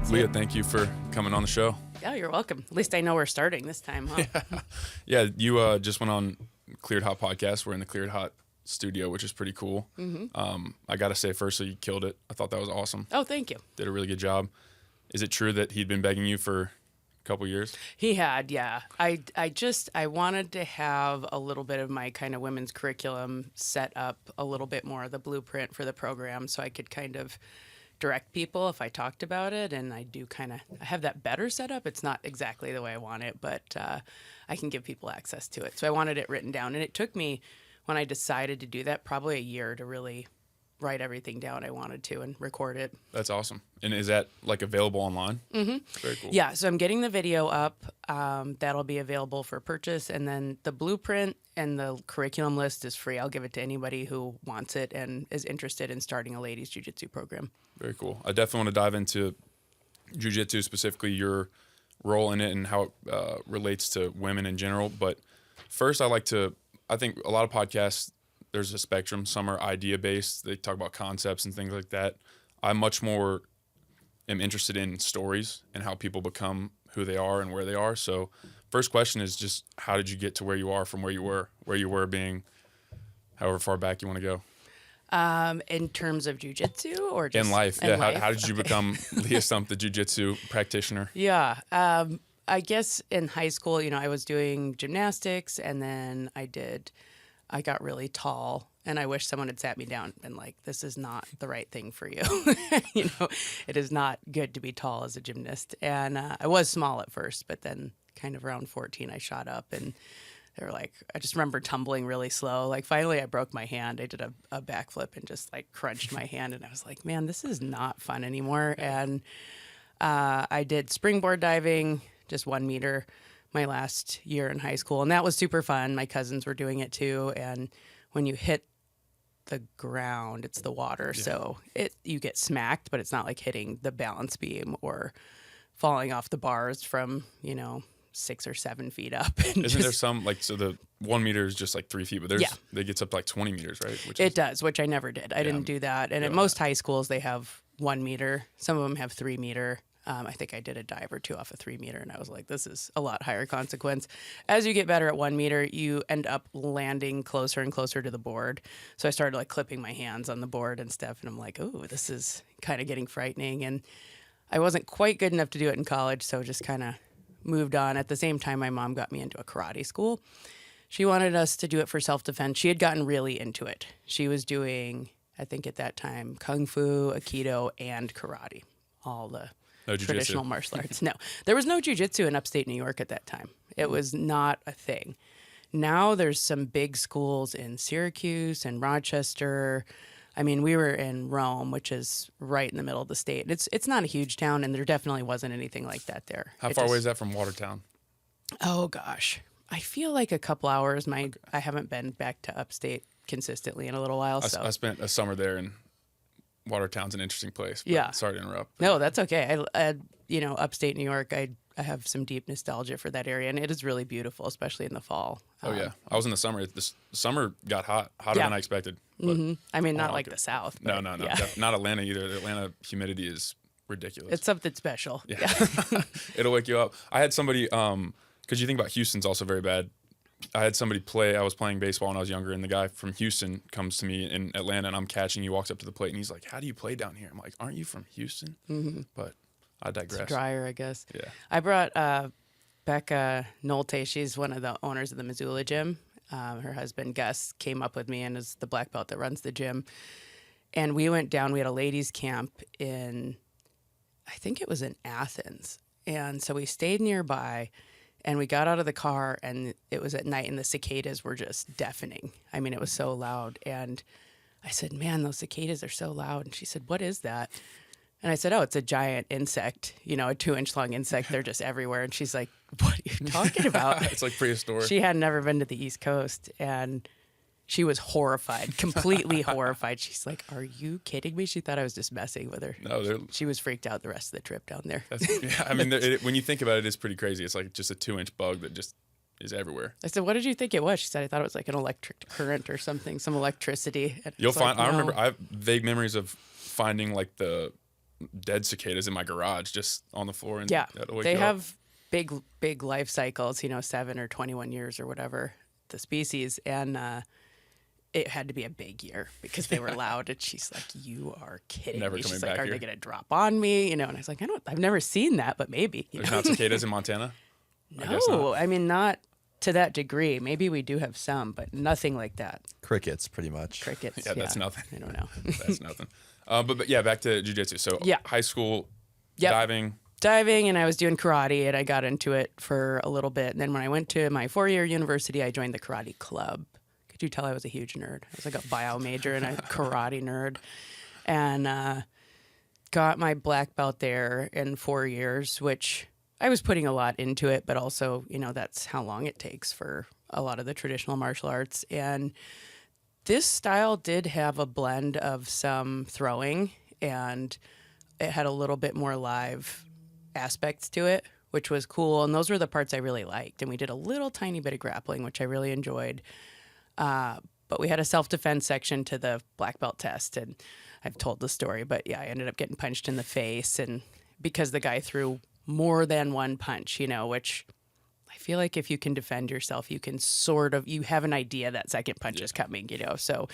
Leah, thank you for coming on the show. Yeah, you're welcome. At least I know we're starting this time, huh? Yeah, you just went on Cleared Hot podcast. We're in the Cleared Hot studio, which is pretty cool. I got to say, firstly, you killed it. I thought that was awesome. Oh, thank you. Did a really good job. Is it true that he'd been begging you for a couple years? He had, yeah. I wanted to have a little bit of my kind of women's curriculum set up a little bit more of the blueprint for the program so I could kind of direct people if I talked about it. And I do I have that better set up. It's not exactly the way I want it, but I can give people access to it. So I wanted it written down. And it took me, when I decided to do that, probably a year to really write everything down I wanted to and record it. That's awesome. And is that like available online? Mm-hmm. Very cool. Yeah, so I'm getting the video up. That'll be available for purchase. And then the blueprint and the curriculum list is free. I'll give it to anybody who wants it and is interested in starting a ladies jiu-jitsu program. Very cool. I definitely want to dive into jiu-jitsu, specifically your role in it and how it relates to women in general. But first, I think a lot of podcasts, there's a spectrum. Some are idea-based. They talk about concepts and things like that. I much more am interested in stories and how people become who they are and where they are. So first question is just, how did you get to where you are from where you were being however far back you want to go? In terms of jiu-jitsu or just in life? In yeah. life? How did you become Leah Stumpf, the jiu-jitsu practitioner? Yeah. I guess in high school, I was doing gymnastics, and then I got really tall, and I wish someone had sat me down and like, this is not the right thing for you. It is not good to be tall as a gymnast. And I was small at first, but then kind of around 14, I shot up, and they were like, I just remember tumbling really slow. Like finally I broke my hand. I did a backflip and just like crunched my hand. And I was like, man, this is not fun anymore. And I did springboard diving, just 1 meter, my last year in high school. And that was super fun. My cousins were doing it too. And when you hit the ground, it's the water. Yeah. So you get smacked, but it's not like hitting the balance beam or falling off the bars from, 6 or 7 feet up. Isn't there some, so the 1 meter is just like 3 feet, but it gets up to like 20 meters, right? It does, which I never did. I didn't do that. And at most high schools, they have 1 meter. Some of them have 3 meter. I think I did a dive or two off a 3 meter, and I was like, this is a lot higher consequence. As you get better at 1 meter, you end up landing closer and closer to the board. So I started like clipping my hands on the board and stuff, and I'm like, oh, this is kind of getting frightening. And I wasn't quite good enough to do it in college, so just kind of moved on. At the same time, my mom got me into a karate school. She wanted us to do it for self-defense. She had gotten really into it. She was doing, I think at that time, kung fu, aikido, and karate, all the traditional martial arts. No, there was no jiu-jitsu in upstate New York at that time. It was not a thing. Now there's some big schools in Syracuse and Rochester. I mean, we were in Rome, which is right in the middle of the state. It's not a huge town, and there definitely wasn't anything like that there. How far away is that from Watertown? Oh, gosh. I feel like a couple hours. I haven't been back to upstate consistently in a little while. I spent a summer there, and Watertown's an interesting place. Yeah. Sorry to interrupt. No, that's okay. Upstate New York, I have some deep nostalgia for that area, and it is really beautiful, especially in the fall. Oh, yeah. I was in the summer. The summer got hotter than I expected. Mm-hmm. I mean, not like the South. But no. Yeah. Not Atlanta either. The Atlanta humidity is ridiculous. It's something special. Yeah. It'll wake you up. I had somebody, because you think about Houston's also very bad. I had somebody I was playing baseball when I was younger, and the guy from Houston comes to me in Atlanta, and I'm catching. He walks up to the plate, and he's like, how do you play down here? I'm like, aren't you from Houston? Mm-hmm. But I digress. It's drier, I guess. Yeah. I brought Becca Nolte. She's one of the owners of the Missoula gym. Her husband, Gus, came up with me and is the black belt that runs the gym. And we went down. We had a ladies' camp I think it was in Athens. And so we stayed nearby. And we got out of the car, and it was at night, and the cicadas were just deafening. I mean, it was so loud. And I said, man, those cicadas are so loud. And she said, what is that? And I said, oh, it's a giant insect, a 2-inch long insect. They're just everywhere. And she's like, what are you talking about? It's like prehistoric. She had never been to the East Coast, and she was horrified, completely horrified. She's like, are you kidding me? She thought I was just messing with her. No, she was freaked out the rest of the trip down there. I mean, when you think about it, it's pretty crazy. It's like just a 2-inch bug that just is everywhere. I said, what did you think it was? She said, I thought it was like an electric current or something, some electricity. And You'll find, I remember, I have vague memories of finding like the dead cicadas in my garage just on the floor. And Yeah, that'll wake they you up. have big life cycles, 7 or 21 years or whatever, the species. And it had to be a big year because they were loud. And she's like, you are kidding Never me. coming She's back like, are here. they going to drop on me? And I was like, I've never seen that, but maybe. There's not cicadas in Montana? No, I mean, not to that degree. Maybe we do have some, but nothing like that. Crickets, pretty much. Crickets. Yeah, that's nothing. I don't know. That's nothing. But yeah, back to jiu-jitsu. So Yeah. high school, Yep. diving. And I was doing karate, and I got into it for a little bit. And then when I went to my 4-year university, I joined the karate club. Could you tell I was a huge nerd? I was like a bio major and a karate nerd. And got my black belt there in 4 years, which I was putting a lot into it, but also, that's how long it takes for a lot of the traditional martial arts. And this style did have a blend of some throwing, and it had a little bit more live aspects to it, which was cool. And those were the parts I really liked. And we did a little tiny bit of grappling, which I really enjoyed. But we had a self-defense section to the black belt test. And I've told the story, but yeah, I ended up getting punched in the face. And because the guy threw more than one punch, which I feel like if you can defend yourself, you can you have an idea that second punch is coming, So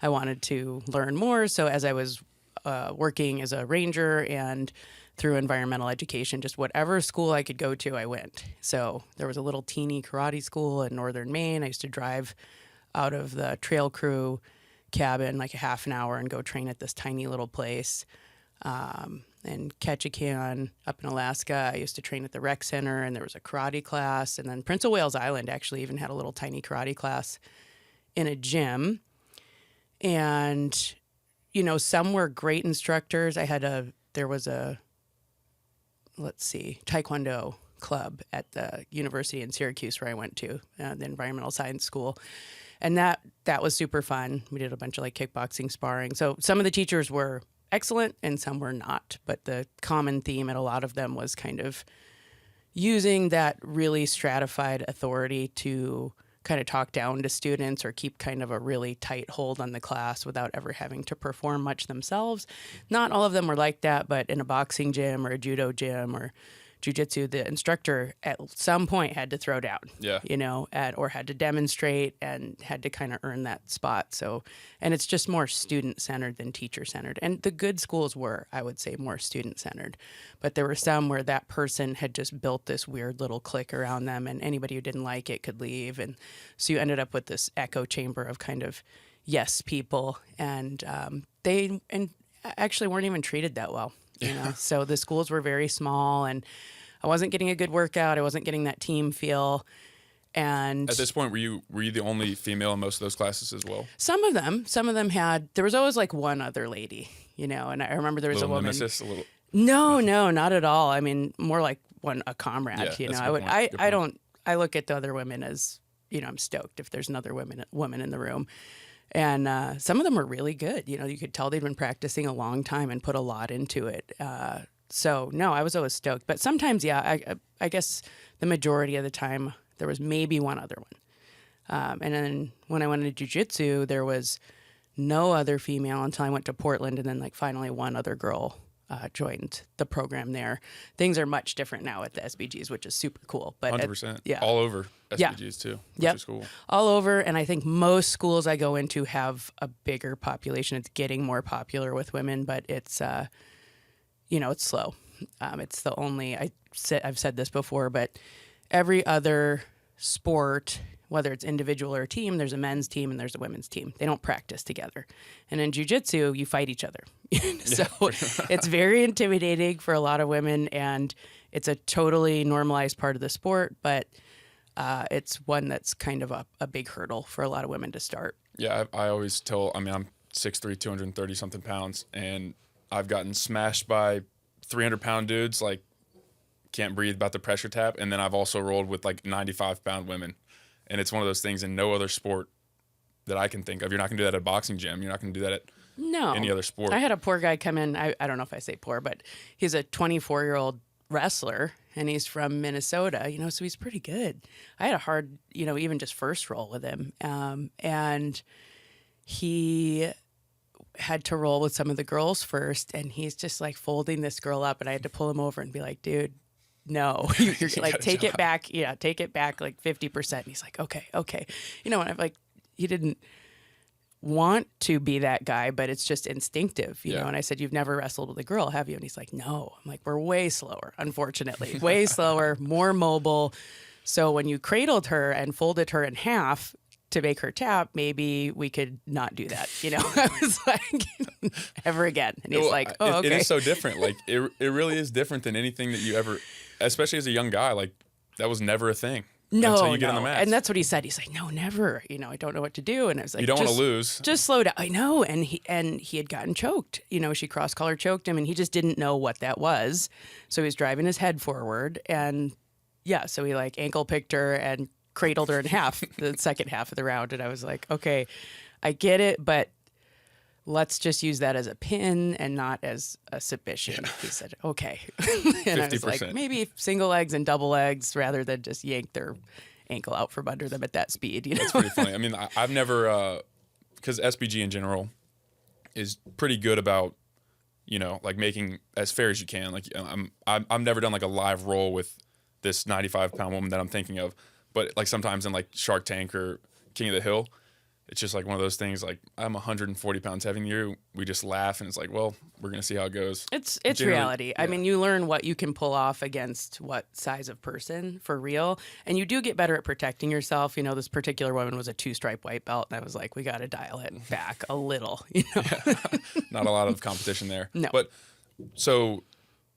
I wanted to learn more. So as I was working as a ranger and through environmental education, just whatever school I could go to, I went. So there was a little teeny karate school in northern Maine. I used to drive out of the trail crew cabin like a half an hour and go train at this tiny little place. And Ketchikan up in Alaska, I used to train at the rec center, and there was a karate class. And then Prince of Wales Island actually even had a little tiny karate class in a gym. And, some were great instructors. There was a Taekwondo club at the university in Syracuse where I went to, the environmental science school. And that was super fun. We did a bunch of kickboxing sparring. So some of the teachers were excellent and some were not. But the common theme at a lot of them was kind of using that really stratified authority to kind of talk down to students or keep kind of a really tight hold on the class without ever having to perform much themselves. Not all of them were like that, but in a boxing gym or a judo gym or jiu-jitsu, the instructor at some point had to throw down, or had to demonstrate and had to kind of earn that spot. So, and it's just more student-centered than teacher-centered. And the good schools were, I would say, more student-centered. But there were some where that person had just built this weird little clique around them, and anybody who didn't like it could leave. And so you ended up with this echo chamber of kind of yes people. And they actually weren't even treated that well. So the schools were very small, and I wasn't getting a good workout. I wasn't getting that team feel. And at this point, were you the only female in most of those classes as well? Some of them had. There was always one other lady, and I remember there was a woman. Nemesis, a little. No, not at all. I mean, more like a comrade. I look at the other women as I'm stoked if there's another woman in the room. And some of them were really good. You could tell they'd been practicing a long time and put a lot into it. So, no, I was always stoked. But sometimes, yeah, I guess the majority of the time there was maybe one other one. And then when I went into jiu-jitsu, there was no other female until I went to Portland. And then, finally, one other girl joined the program there. Things are much different now at the SBGs, which is super cool. But 100%. Yeah. All over SBGs too, which is cool. All over. And I think most schools I go into have a bigger population. It's getting more popular with women, but it's, it's slow. It's the only, I've said this before, but every other sport, whether it's individual or a team, there's a men's team and there's a women's team. They don't practice together. And in jiu-jitsu, you fight each other. So it's very intimidating for a lot of women, and it's a totally normalized part of the sport, but it's one that's kind of a big hurdle for a lot of women to start. Yeah, I always tell, I'm 6'3", 230-something pounds, and I've gotten smashed by 300-pound dudes, can't breathe about the pressure tap, and then I've also rolled with 95-pound women. And it's one of those things in no other sport that I can think of. You're not going to do that at a boxing gym. You're not going to do that at any other sport. I had a poor guy come in. I don't know if I say poor, but he's a 24-year-old wrestler, and he's from Minnesota, so he's pretty good. I had a hard, even just first roll with him. And he had to roll with some of the girls first, and he's just like folding this girl up, and I had to pull him over and be like, dude, no, you're like, take it back. Yeah, take it back like 50%. And he's like, okay. And I'm like, he didn't want to be that guy, but it's just instinctive, you know? And I said, you've never wrestled with a girl, have you? And he's like, no. I'm like, we're way slower, unfortunately. Way slower, more mobile. So when you cradled her and folded her in half to make her tap, maybe we could not do that. I was like, ever again. And he's like, oh, okay. It is so different. Like, it really is different than anything that you ever, especially as a young guy, like, that was never a thing. No, until you get on the mat. And that's what he said. He's like, no, never. I don't know what to do. And I was like, you don't want to lose. Just slow down. I know. And he had gotten choked. She cross-collar choked him, and he just didn't know what that was. So he was driving his head forward. And yeah, so he like ankle picked her and cradled her in half, the second half of the round. And I was like, okay, I get it, but let's just use that as a pin and not as a submission. Yeah. He said, okay. And 50%. I was like, maybe single legs and double legs rather than just yank their ankle out from under them at that speed. That's pretty funny. I mean, I've never, because SBG in general is pretty good about, like making as fair as you can. Like I've never done like a live roll with this 95-pound woman that I'm thinking of, but like sometimes in like Shark Tank or King of the Hill, it's just like one of those things. Like, I'm 140 pounds heavier than you. We just laugh, and it's like, well, we're gonna see how it goes. It's reality. Yeah. I mean, you learn what you can pull off against what size of person for real, and you do get better at protecting yourself. This particular woman was a 2-stripe white belt, and I was like, we got to dial it back a little. Yeah. Not a lot of competition there. No. But so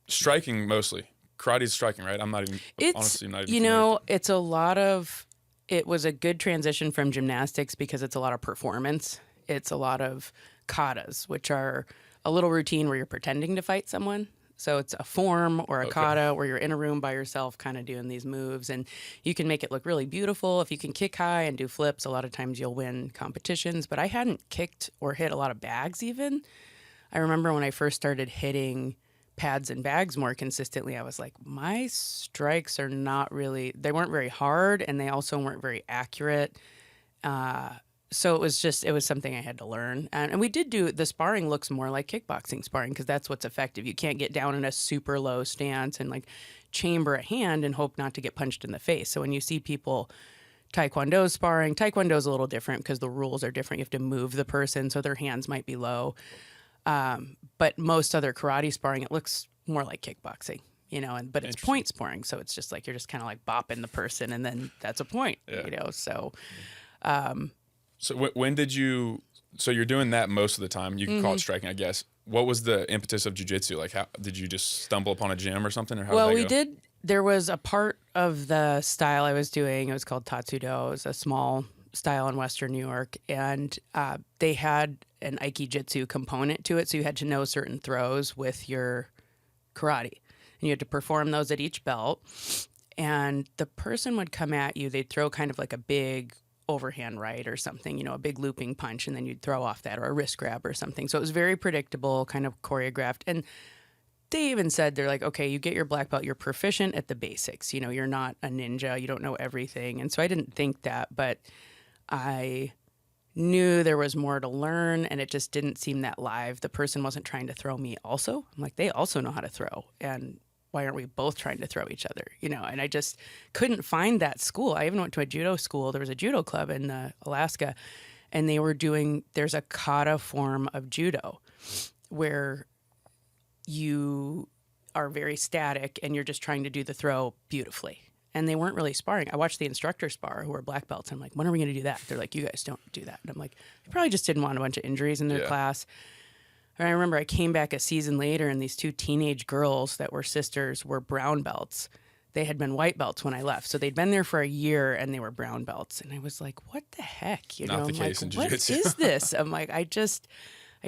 striking mostly. Karate's striking, right? Honestly not even it's a lot of. It was a good transition from gymnastics because it's a lot of performance. It's a lot of katas, which are a little routine where you're pretending to fight someone. So it's a form or a kata where you're in a room by yourself kind of doing these moves. And you can make it look really beautiful. If you can kick high and do flips, a lot of times you'll win competitions. But I hadn't kicked or hit a lot of bags even. I remember when I first started hitting pads and bags more consistently, I was like, my strikes are not really, they weren't very hard, and they also weren't very accurate. So it was something I had to learn. And we did do, the sparring looks more like kickboxing sparring because that's what's effective. You can't get down in a super low stance and like chamber a hand and hope not to get punched in the face. So when you see people Taekwondo sparring, Taekwondo is a little different because the rules are different. You have to move the person, so their hands might be low. But most other karate sparring, it looks more like kickboxing, but it's point sparring. So it's just like, you're just kind of like bopping the person and then that's a point, so. So when did you, so you're doing that most of the time, you can call it striking, I guess. What was the impetus of jiu-jitsu? Like, how did you just stumble upon a gym or something, or how did that go? Did. There was a part of the style I was doing, it was called Tatsudo. It was a small style in Western New York, and they had an Aikijitsu component to it, so you had to know certain throws with your karate, and you had to perform those at each belt, and the person would come at you, they'd throw kind of like a big overhand right or something, a big looping punch, and then you'd throw off that, or a wrist grab or something. So it was very predictable, kind of choreographed, and they even said, they're like, okay, you get your black belt, you're proficient at the basics, you're not a ninja, you don't know everything. And so I didn't think that, but I knew there was more to learn, and it just didn't seem that live. The person wasn't trying to throw me also. I'm like, they also know how to throw, and why aren't we both trying to throw each other? And I just couldn't find that school. I even went to a judo school. There was a judo club in Alaska, and they were there's a kata form of judo where you are very static and you're just trying to do the throw beautifully. And they weren't really sparring. I watched the instructor spar, who were black belts. I'm like, when are we going to do that? They're like, you guys don't do that. And I'm like, they probably just didn't want a bunch of injuries in their class. And I remember I came back a season later, and these 2 teenage girls that were sisters were brown belts. They had been white belts when I left. So they'd been there for a year, and they were brown belts. And I was like, what the heck? Not the case in jiu-jitsu. What is this? I'm like, I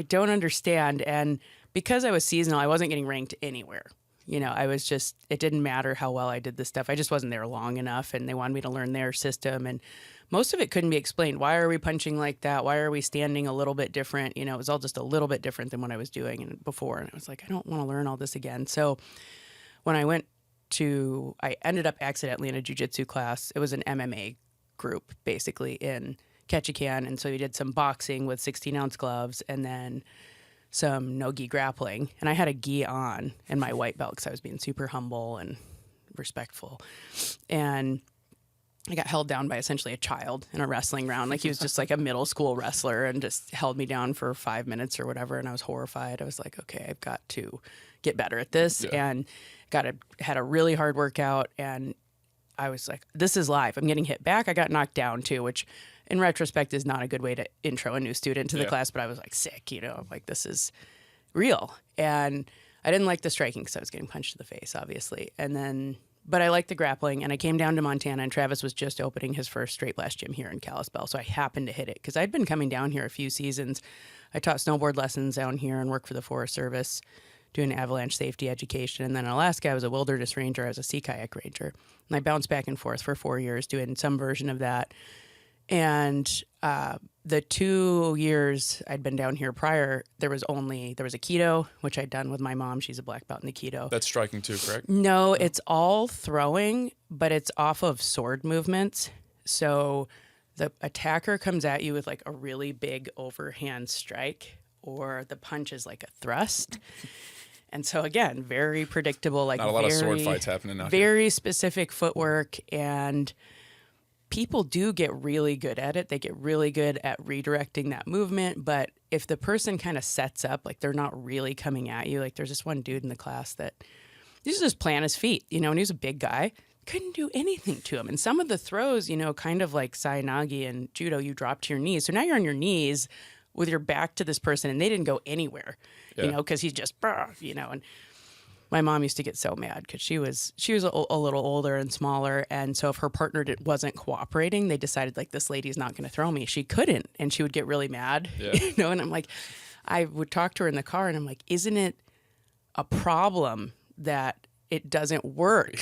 don't understand. And because I was seasonal, I wasn't getting ranked anywhere. It didn't matter how well I did this stuff. I just wasn't there long enough, and they wanted me to learn their system. And most of it couldn't be explained. Why are we punching like that? Why are we standing a little bit different? It was all just a little bit different than what I was doing before. And I was like, I don't want to learn all this again. So when I ended up accidentally in a jiu-jitsu class. It was an MMA group, basically, in catch a can. And so we did some boxing with 16-ounce gloves and then some no-gi grappling. And I had a gi on and my white belt because I was being super humble and respectful. And I got held down by essentially a child in a wrestling round. Like he was just like a middle school wrestler and just held me down for 5 minutes or whatever. And I was horrified. I was like, okay, I've got to get better at this. Yeah. And had a really hard workout. And I was like, this is live. I'm getting hit back. I got knocked down too, which in retrospect is not a good way to intro a new student to the class. But I was like sick, like this is real. And I didn't like the striking because I was getting punched in the face, obviously. But I liked the grappling, and I came down to Montana, and Travis was just opening his first straight blast gym here in Kalispell, so I happened to hit it because I'd been coming down here a few seasons. I taught snowboard lessons down here and worked for the Forest Service doing avalanche safety education, and then in Alaska, I was a wilderness ranger. I was a sea kayak ranger, and I bounced back and forth for 4 years doing some version of that. And the 2 years I'd been down here prior, there was Aikido, which I'd done with my mom. She's a black belt in Aikido. That's striking too, correct? No, it's all throwing, but it's off of sword movements. So the attacker comes at you with like a really big overhand strike, or the punch is like a thrust. And so again, very predictable, like not a lot of sword fights happening out here. Very specific footwork, and people do get really good at it. They get really good at redirecting that movement. But if the person kind of sets up, like they're not really coming at you, like there's this one dude in the class that used to just plant his feet, and he was a big guy, couldn't do anything to him. And some of the throws, kind of like Sayanagi and Judo, you drop to your knees. So now you're on your knees with your back to this person, and they didn't go anywhere, because he's just, and my mom used to get so mad because she was a little older and smaller. And so if her partner wasn't cooperating, they decided like, this lady's not going to throw me. She couldn't. And she would get really mad, and I'm like, I would talk to her in the car and I'm like, isn't it a problem that it doesn't work?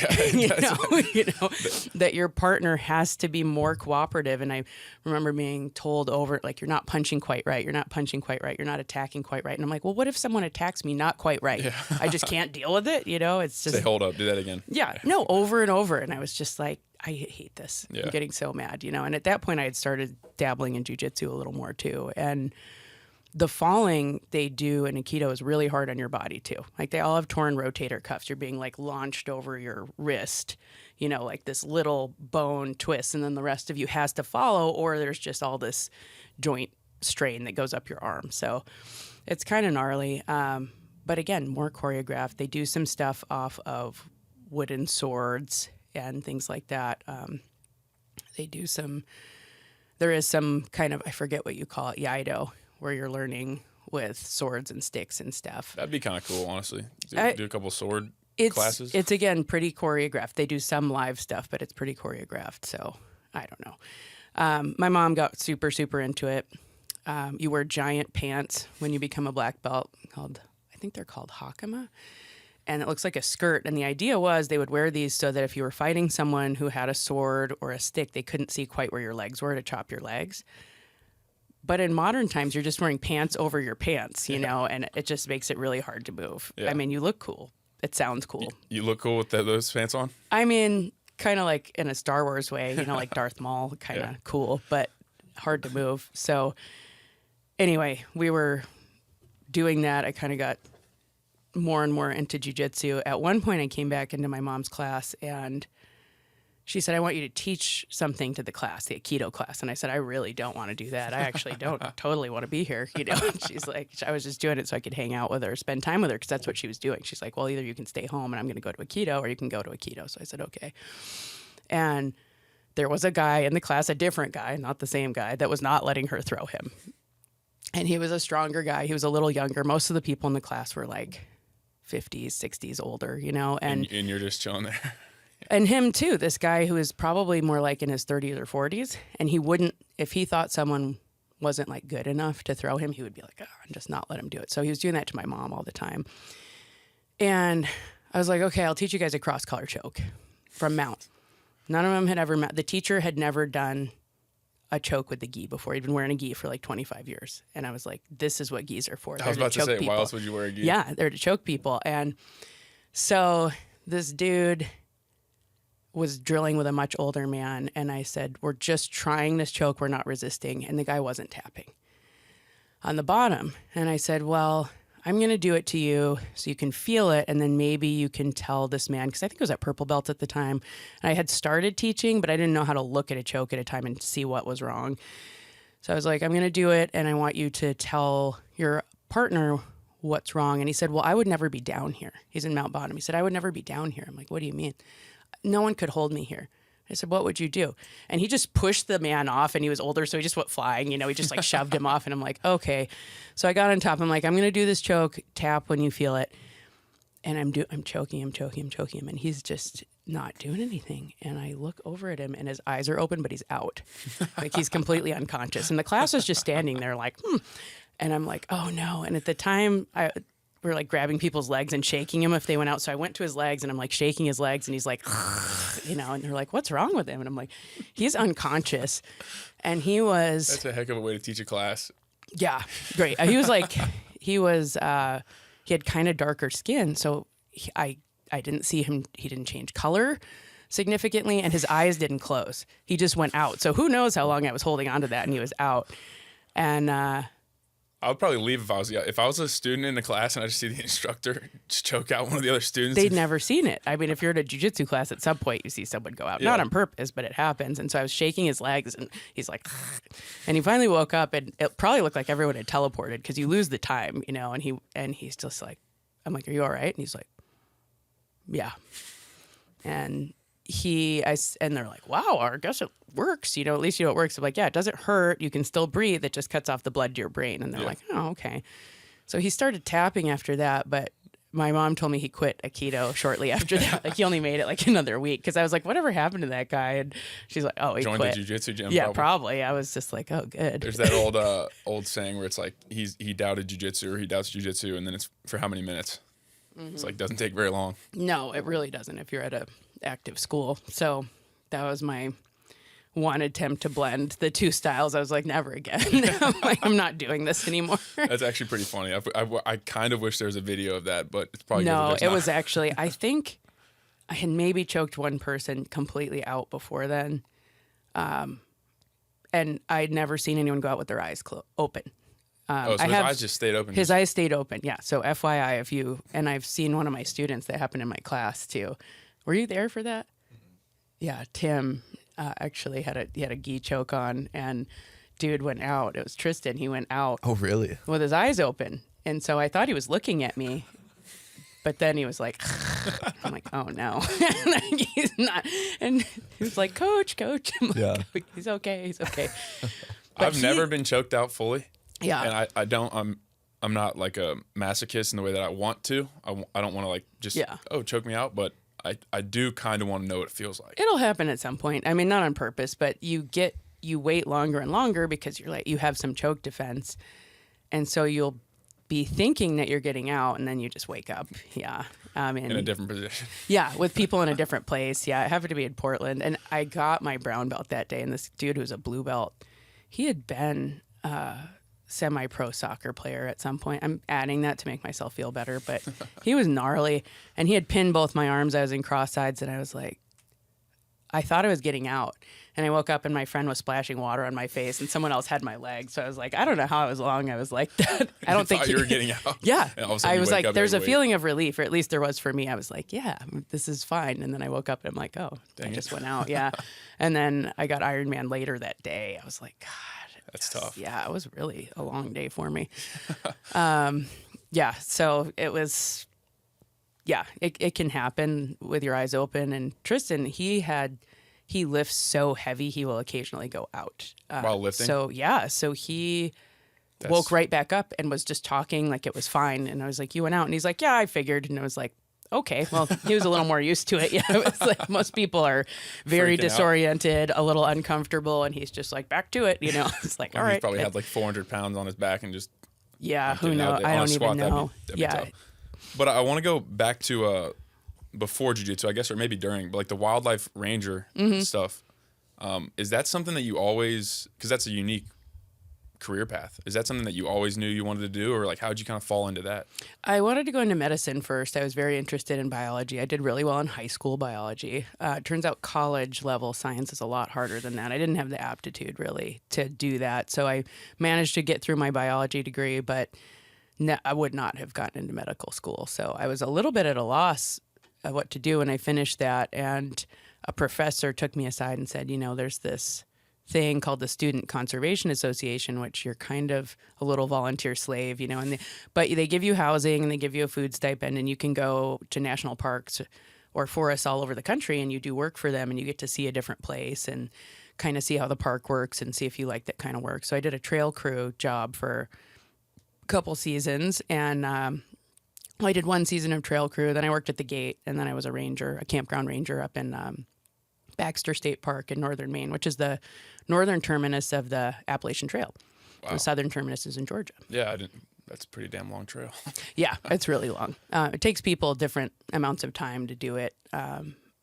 That your partner has to be more cooperative. And I remember being told over, like, you're not punching quite right. You're not punching quite right. You're not attacking quite right. And I'm like, well, what if someone attacks me not quite right? Yeah. I just can't deal with it. It's just, say, hold up, do that again. Yeah, no, over and over. And I was just like, I hate this. I'm getting so mad, And at that point I had started dabbling in Jiu Jitsu a little more too. And the falling they do in Aikido is really hard on your body too. Like they all have torn rotator cuffs. You're being like launched over your wrist, like this little bone twist, and then the rest of you has to follow, or there's just all this joint strain that goes up your arm. So it's kind of gnarly. But again, more choreographed. They do some stuff off of wooden swords and things like that. There is some kind of, I forget what you call it, Iaido, where you're learning with swords and sticks and stuff. That'd be kind of cool, honestly. Do a couple sword classes. It's, again, pretty choreographed. They do some live stuff, but it's pretty choreographed. So I don't know. My mom got super, super into it. You wear giant pants when you become a black belt I think they're called hakama. And it looks like a skirt. And the idea was they would wear these so that if you were fighting someone who had a sword or a stick, they couldn't see quite where your legs were to chop your legs. But in modern times, you're just wearing pants over your pants, and it just makes it really hard to move. Yeah. I mean, you look cool. It sounds cool. You look cool with those pants on? I mean, kind of like in a Star Wars way, like Darth Maul, kind of cool, but hard to move. So anyway, we were doing that. I kind of got more and more into jiu-jitsu. At one point, I came back into my mom's class, and she said, I want you to teach something to the class, the Aikido class. And I said, I really don't want to do that. I actually don't totally want to be here. And she's like, I was just doing it so I could hang out with her, spend time with her, because that's what she was doing. She's like, well, either you can stay home and I'm going to go to Aikido, or you can go to Aikido. So I said, okay. And there was a guy in the class, a different guy, not the same guy, that was not letting her throw him. And he was a stronger guy. He was a little younger. Most of the people in the class were like 50s, 60s older, And you're just chilling there. And him too, this guy who is probably more like in his 30s or 40s, and he wouldn't, if he thought someone wasn't like good enough to throw him, he would be like, and just not let him do it. So he was doing that to my mom all the time. And I was like, okay, I'll teach you guys a cross collar choke from mount. None of them had ever the teacher had never done a choke with the gi before. He'd been wearing a gi for like 25 years. And I was like, this is what gis are for. I was about to say, why else would you wear a gi? Yeah, they're to choke people. And so this dude was drilling with a much older man, and I said, we're just trying this choke, we're not resisting, and the guy wasn't tapping on the bottom. And I said, well, I'm going to do it to you so you can feel it, and then maybe you can tell this man, because I think it was at purple belt at the time, and I had started teaching, but I didn't know how to look at a choke at a time and see what was wrong. So I was like, I'm going to do it, and I want you to tell your partner what's wrong. And he said, well, I would never be down here. He's in Mount Bottom. He said, I would never be down here. I'm like, what do you mean? No one could hold me here. I said, what would you do? And he just pushed the man off, and he was older, so he just went flying. You know, he just like shoved him off, and I'm like, okay. So I got on top. I'm like, I'm going to do this choke, tap when you feel it. And I'm choking him, and he's just not doing anything. And I look over at him, and his eyes are open, but he's out. Like, he's completely unconscious. And the class was just standing there like, And I'm like, oh no. And at the time, we're like grabbing people's legs and shaking him if they went out. So I went to his legs, and I'm like shaking his legs, and he's like, you know, and they're like, what's wrong with him? And I'm like, he's unconscious. And he was... That's a heck of a way to teach a class. Yeah, great. He was like, he had kind of darker skin. So I didn't see him. He didn't change color significantly, and his eyes didn't close. He just went out. So who knows how long I was holding onto that, and he was out. And I would probably leave if I was a student in the class and I just see the instructor just choke out one of the other students. They'd never seen it. I mean, if you're at a jiu-jitsu class, at some point you see someone go out, not on purpose, but it happens. And so I was shaking his legs, and he's like, and he finally woke up, and it probably looked like everyone had teleported, because you lose the time, you know. And he's just like, I'm like, are you all right? And he's like, yeah. And and they're like, wow, I guess it works. You know, at least you know it works. I'm like, yeah, it doesn't hurt. You can still breathe. It just cuts off the blood to your brain. And they're like, oh, okay. So he started tapping after that, but my mom told me he quit Aikido shortly after that. Like, he only made it like another week, because I was like, whatever happened to that guy? And she's like, oh, he joined quit. the jiu-jitsu gym. Yeah, probably. I was just like, oh, good. There's that old saying where it's like he doubted jiu-jitsu, or he doubts jiu-jitsu, and then it's for how many minutes? Mm-hmm. It's like, doesn't take very long. No, it really doesn't if you're at a active school. So that was my one attempt to blend the two styles. I was like, never again. I'm not doing this anymore. That's actually pretty funny. I kind of wish there was a video of that, but it's probably was actually, I think I had maybe choked one person completely out before then. And I'd never seen anyone go out with their eyes open. So his eyes just stayed open? His eyes stayed open, yeah. So FYI, and I've seen one of my students, that happened in my class too. Were you there for that? Mm-hmm. Yeah, Tim actually had a gi choke on, and dude went out. It was Tristan. He went out. Oh, really? With his eyes open. And so I thought he was looking at me, but then he was like, I'm like, oh no. He's not. And he was like, coach. I'm like, he's okay. I've never been choked out fully. Yeah. And I'm not like a masochist in the way that I want to. I don't want to like just, choke me out, but I do kind of want to know what it feels like. It'll happen at some point. I mean, not on purpose, but you wait longer and longer, because you have some choke defense. And so you'll be thinking that you're getting out, and then you just wake up. Yeah. In a different position. Yeah. With people in a different place. Yeah. It happened to be in Portland, and I got my brown belt that day. And this dude who was a blue belt, he had been, semi-pro soccer player at some point. I'm adding that to make myself feel better, but he was gnarly, and he had pinned both my arms. I was in cross sides, and I was like, I thought I was getting out, and I woke up, and my friend was splashing water on my face, and someone else had my leg. So I was like, I don't know how long I was like that. I don't think you were getting out. Yeah. I was like, there's a feeling of relief, or at least there was for me. I was like, yeah, this is fine. And then I woke up, and I'm like, oh, I just went out. Yeah. And then I got Ironman later that day. I was like, God. That's tough. Yeah, it was really a long day for me. So it was, it can happen with your eyes open. And Tristan, he lifts so heavy, he will occasionally go out. While lifting? So he woke right back up and was just talking like it was fine. And I was like, you went out? And he's like, yeah, I figured. And I was like, okay, well, he was a little more used to it. Yeah, it was like most people are very disoriented, a little uncomfortable, and he's just like, back to it, you know. It's like, all right. He probably had like 400 pounds on his back and just... Yeah, who knows? I don't even know. That'd be tough. But I want to go back to before jiu-jitsu, I guess, or maybe during, but like the wildlife ranger stuff. Is that something that you always... Because that's a unique career path? Is that something that you always knew you wanted to do, or like how did you kind of fall into that? I wanted to go into medicine first. I was very interested in biology. I did really well in high school biology. It turns out college level science is a lot harder than that. I didn't have the aptitude really to do that. So I managed to get through my biology degree, but I would not have gotten into medical school. So I was a little bit at a loss of what to do when I finished that. And a professor took me aside and said, there's this thing called the Student Conservation Association, which you're kind of a little volunteer slave, but they give you housing and they give you a food stipend, and you can go to national parks or forests all over the country and you do work for them, and you get to see a different place and kind of see how the park works and see if you like that kind of work. So I did a trail crew job for a couple seasons, and I did one season of trail crew. Then I worked at the gate, and then I was a campground ranger up in Baxter State Park in northern Maine, which is the northern terminus of the Appalachian Trail. Wow. The southern terminus is in Georgia. Yeah, that's a pretty damn long trail. Yeah, it's really long. It takes people different amounts of time to do it.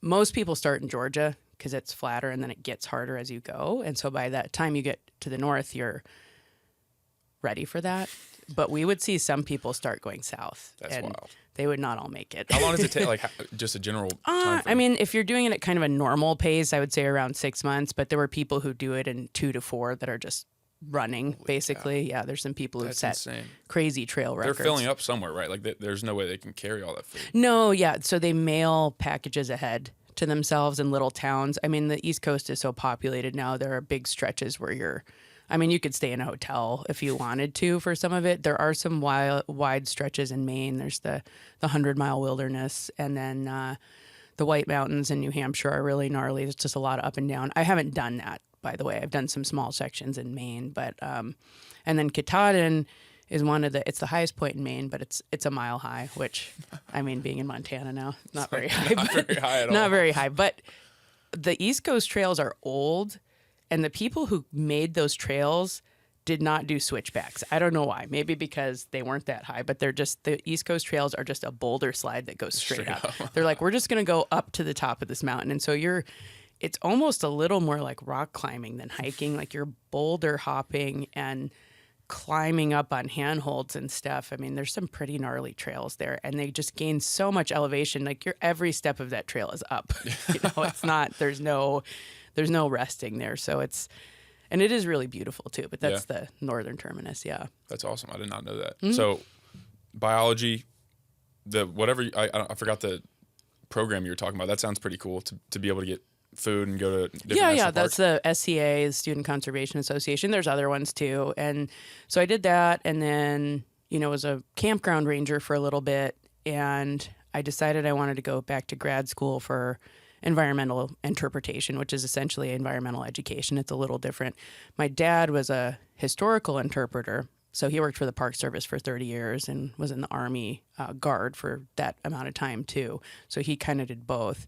Most people start in Georgia because it's flatter, and then it gets harder as you go. And so by that time you get to the north, you're ready for that. But we would see some people start going south. That's wild. They would not all make it. How long does it take? Like just a general time frame? I mean, if you're doing it at kind of a normal pace, I would say around 6 months. But there were people who do it in 2 to 4 that are just running, basically. Yeah, there's some people who've set crazy trail records. They're filling up somewhere, right? Like there's no way they can carry all that food. No, yeah. So they mail packages ahead to themselves in little towns. I mean, the East Coast is so populated now. There are big stretches where you could stay in a hotel if you wanted to for some of it. There are some wide stretches in Maine. There's the 100-mile wilderness, and then the White Mountains in New Hampshire are really gnarly. There's just a lot of up and down. I haven't done that, by the way. I've done some small sections in Maine, but and then Katahdin is it's the highest point in Maine, but it's a mile high, which, I mean, being in Montana now, not very high. Not very high at all. Not very high, but the East Coast trails are old. And the people who made those trails did not do switchbacks. I don't know why. Maybe because they weren't that high, but the East Coast trails are just a boulder slide that goes straight up. They're like, we're just going to go up to the top of this mountain. And so it's almost a little more like rock climbing than hiking. Like you're boulder hopping and climbing up on handholds and stuff. I mean, there's some pretty gnarly trails there, and they just gain so much elevation. Like every step of that trail is up. It's not, there's no resting there. So it is really beautiful too, but that's the northern terminus. Yeah. That's awesome. I did not know that. Mm-hmm. So biology, I forgot the program you were talking about. That sounds pretty cool to be able to get food and go to different national parks. That's the SCA, the Student Conservation Association. There's other ones too. And so I did that, and then, was a campground ranger for a little bit, and I decided I wanted to go back to grad school for environmental interpretation, which is essentially environmental education. It's a little different. My dad was a historical interpreter, so he worked for the Park Service for 30 years and was in the Army Guard for that amount of time too. So he kind of did both.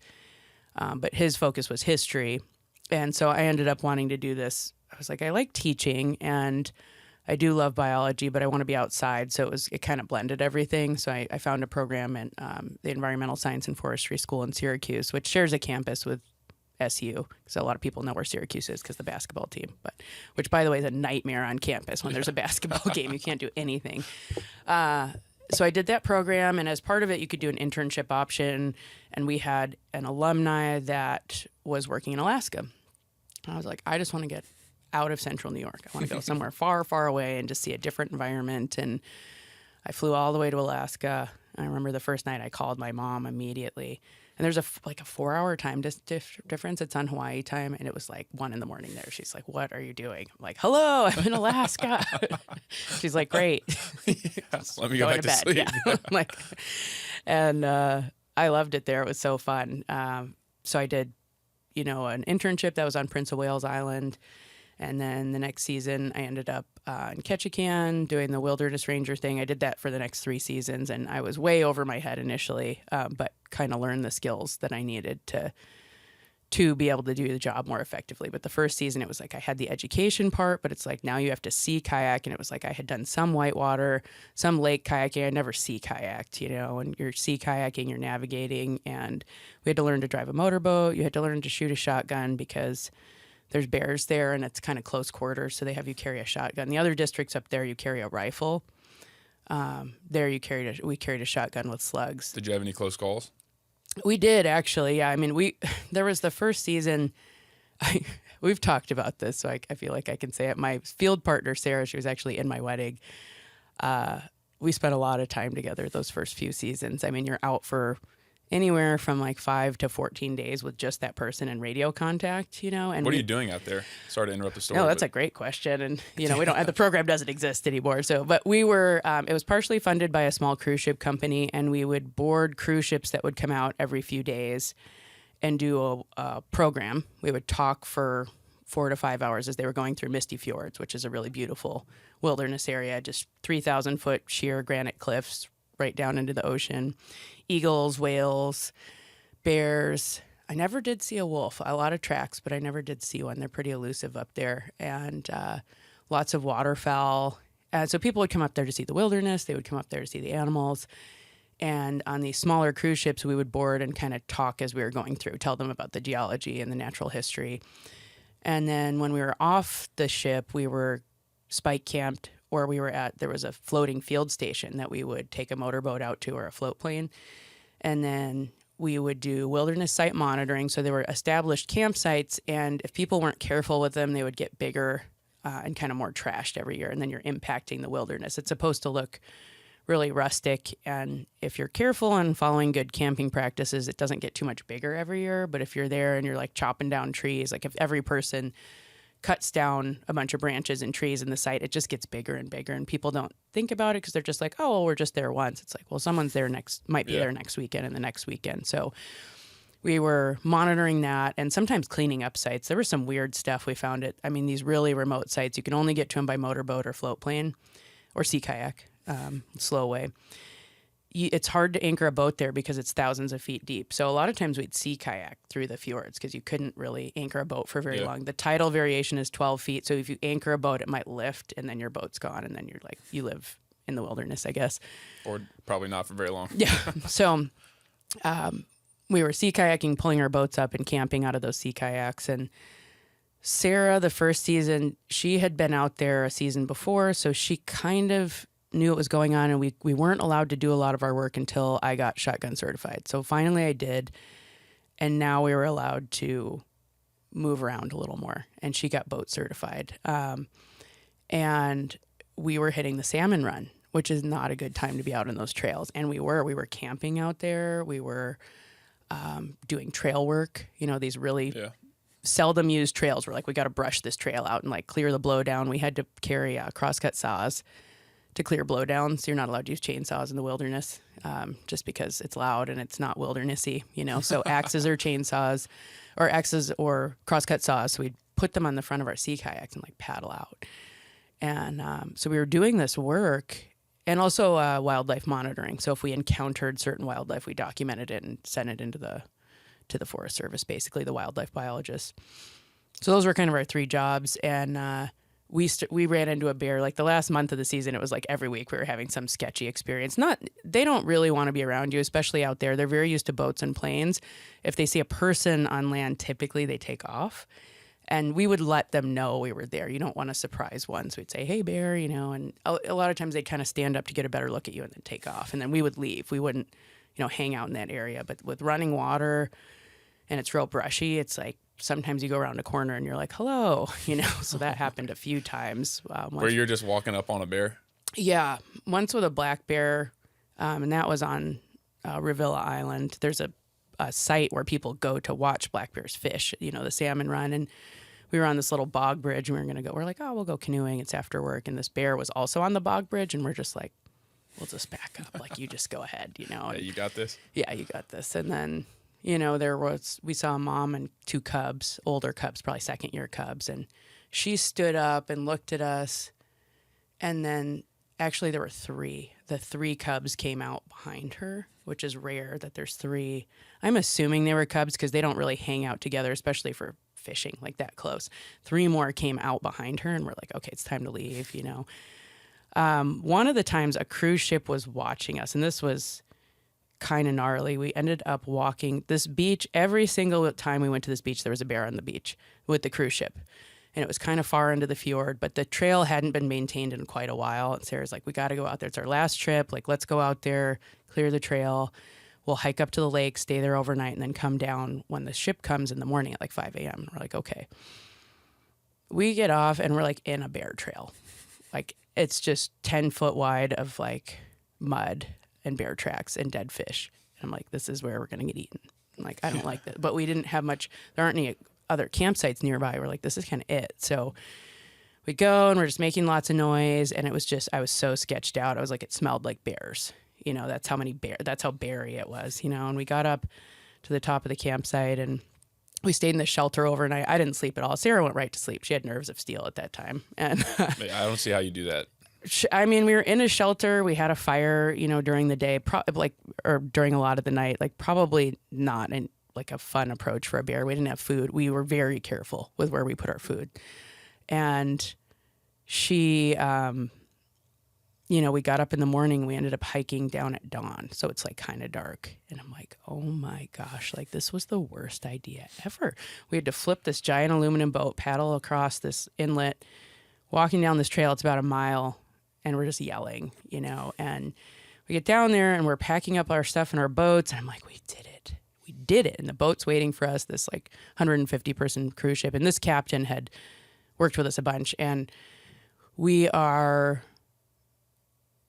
But his focus was history. And so I ended up wanting to do this. I was like, I like teaching and I do love biology, but I want to be outside. So it kind of blended everything. So I found a program at the Environmental Science and Forestry School in Syracuse, which shares a campus with SU. So a lot of people know where Syracuse is because the basketball team, which by the way is a nightmare on campus when there's a basketball game. You can't do anything. So I did that program, and as part of it, you could do an internship option. And we had an alumni that was working in Alaska. I was like, I just want to get out of central New York. I want to go somewhere far, far away and just see a different environment. And I flew all the way to Alaska. I remember the first night I called my mom immediately. And there's a 4-hour time difference. It's on Hawaii time. And it was like 1 a.m. there. She's like, what are you doing? I'm like, hello, I'm in Alaska. She's like, great. Let me go back to sleep. Yeah. I loved it there. It was so fun. So I did, an internship that was on Prince of Wales Island. And then the next season, I ended up in Ketchikan doing the wilderness ranger thing. I did that for the next 3 seasons, and I was way over my head initially, but kind of learned the skills that I needed to be able to do the job more effectively. But the first season, it was like I had the education part, but it's like now you have to sea kayak, and it was like I had done some whitewater, some lake kayaking. I never sea kayaked, and you're sea kayaking, you're navigating, and we had to learn to drive a motorboat. You had to learn to shoot a shotgun because there's bears there, and it's kind of close quarters, so they have you carry a shotgun. The other districts up there, you carry a rifle. There we carried a shotgun with slugs. Did you have any close calls? We did, actually. Yeah, I mean, there was the first season. We've talked about this, so I feel like I can say it. My field partner, Sarah, she was actually in my wedding. We spent a lot of time together those first few seasons. I mean, you're out for anywhere from like 5 to 14 days with just that person in radio contact, And what are you doing out there? Sorry to interrupt the story. No, that's a great question. And, we don't, the program doesn't exist anymore. So, but we were, it was partially funded by a small cruise ship company, and we would board cruise ships that would come out every few days and do a program. We would talk for 4 to 5 hours as they were going through Misty Fjords, which is a really beautiful wilderness area, just 3,000 foot sheer granite cliffs right down into the ocean. Eagles, whales, bears. I never did see a wolf. A lot of tracks, but I never did see one. They're pretty elusive up there. And lots of waterfowl. And so people would come up there to see the wilderness. They would come up there to see the animals. And on these smaller cruise ships, we would board and kind of talk as we were going through, tell them about the geology and the natural history. And then when we were off the ship, we were spike camped, or there was a floating field station that we would take a motorboat out to, or a float plane. And then we would do wilderness site monitoring. So there were established campsites, and if people weren't careful with them, they would get bigger and kind of more trashed every year. And then you're impacting the wilderness. It's supposed to look really rustic. And if you're careful and following good camping practices, it doesn't get too much bigger every year. But if you're there and you're like chopping down trees, like if every person cuts down a bunch of branches and trees in the site, it just gets bigger and bigger, and people don't think about it because they're just like, oh, well, we're just there once. It's like, well, someone's there might be there next weekend and the next weekend. So we were monitoring that and sometimes cleaning up sites. There was some weird stuff we found these really remote sites, you can only get to them by motorboat or float plane or sea kayak, slow way. It's hard to anchor a boat there because it's thousands of feet deep. So a lot of times we'd sea kayak through the fjords because you couldn't really anchor a boat for very long. The tidal variation is 12 feet. So if you anchor a boat, it might lift and then your boat's gone. And then you live in the wilderness, I guess. Or probably not for very long. Yeah. So we were sea kayaking, pulling our boats up and camping out of those sea kayaks. And Sarah, the first season, she had been out there a season before. So she kind of knew what was going on, and we weren't allowed to do a lot of our work until I got shotgun certified. So finally I did, and now we were allowed to move around a little more, and she got boat certified. And we were hitting the salmon run, which is not a good time to be out on those trails. And we were camping out there. We were doing trail work, these really seldom used trails. We're like, we got to brush this trail out and like clear the blowdown. We had to carry crosscut saws to clear blowdowns. You're not allowed to use chainsaws in the wilderness, just because it's loud and it's not wildernessy, So axes or chainsaws, or axes or crosscut saws. So we'd put them on the front of our sea kayaks and like paddle out. And so we were doing this work, and also wildlife monitoring. So if we encountered certain wildlife, we documented it and sent it into to the Forest Service, basically the wildlife biologists. So those were kind of our 3 jobs, and we ran into a bear like the last month of the season. It was like every week we were having some sketchy experience. They don't really want to be around you, especially out there. They're very used to boats and planes. If they see a person on land, typically they take off. And we would let them know we were there. You don't want to surprise one. So we'd say, hey, bear, and a lot of times they'd kind of stand up to get a better look at you and then take off. And then we would leave. We wouldn't, hang out in that area. But with running water and it's real brushy, it's like, sometimes you go around a corner and you're like, hello, so that happened a few times. Where you're just walking up on a bear? Yeah. Once with a black bear, and that was on Revilla Island. There's a site where people go to watch black bears fish, the salmon run. And we were on this little bog bridge, and we were going to go. We're like, oh, we'll go canoeing. It's after work. And this bear was also on the bog bridge, and we're just like, we'll just back up. Like, you just go ahead, Yeah, you got this? Yeah, you got this. And then we saw a mom and 2 cubs, older cubs, probably second-year cubs, and she stood up and looked at us, and then actually there were 3. The 3 cubs came out behind her, which is rare that there's 3. I'm assuming they were cubs because they don't really hang out together, especially for fishing like that close. 3 more came out behind her, and we're like, okay, it's time to leave, One of the times a cruise ship was watching us, and this was kind of gnarly. We ended up walking this beach. Every single time we went to this beach, there was a bear on the beach with the cruise ship. And it was kind of far into the fjord, but the trail hadn't been maintained in quite a while. And Sarah's like, we got to go out there. It's our last trip. Like, let's go out there, clear the trail. We'll hike up to the lake, stay there overnight, and then come down when the ship comes in the morning at like 5 a.m. We're like, okay. We get off and we're like in a bear trail. Like, it's just 10-foot wide of like mud and bear tracks and dead fish. And I'm like, this is where we're going to get eaten. I'm like, I don't like that. But we didn't have much, there aren't any other campsites nearby. We're like, this is kind of it. So we go and we're just making lots of noise. And it was just, I was so sketched out. I was like, it smelled like bears. You know, that's how berry it was, you know. And we got up to the top of the campsite and we stayed in the shelter overnight. I didn't sleep at all. Sarah went right to sleep. She had nerves of steel at that time. And I don't see how you do that. I mean, we were in a shelter. We had a fire, you know, during the day, or during a lot of the night. Like, probably not like a fun approach for a bear. We didn't have food. We were very careful with where we put our food. And she, you know, we got up in the morning. We ended up hiking down at dawn. So it's like kind of dark. And I'm like, oh my gosh, like this was the worst idea ever. We had to flip this giant aluminum boat, paddle across this inlet, walking down this trail. It's about a mile. And we're just yelling, you know. And we get down there and we're packing up our stuff in our boats. And I'm like, we did it. We did it. And the boat's waiting for us, this like 150-person cruise ship. And this captain had worked with us a bunch. And we are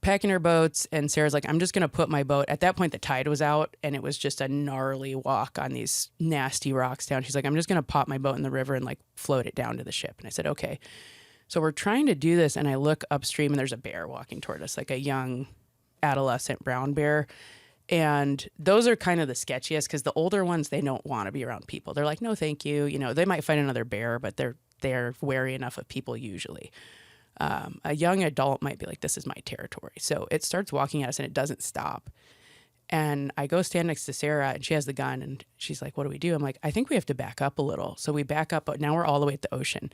packing our boats. And Sarah's like, I'm just going to put my boat. At that point, the tide was out. And it was just a gnarly walk on these nasty rocks down. She's like, I'm just going to pop my boat in the river and like float it down to the ship. And I said, okay. So we're trying to do this, and I look upstream, and there's a bear walking toward us, like a young adolescent brown bear. And those are kind of the sketchiest because the older ones, they don't want to be around people. They're like, no, thank you. You know, they might find another bear, but they're wary enough of people usually. A young adult might be like, this is my territory. So it starts walking at us, and it doesn't stop. And I go stand next to Sarah, and she has the gun, and she's like, what do we do? I'm like, I think we have to back up a little. So we back up, but now we're all the way at the ocean.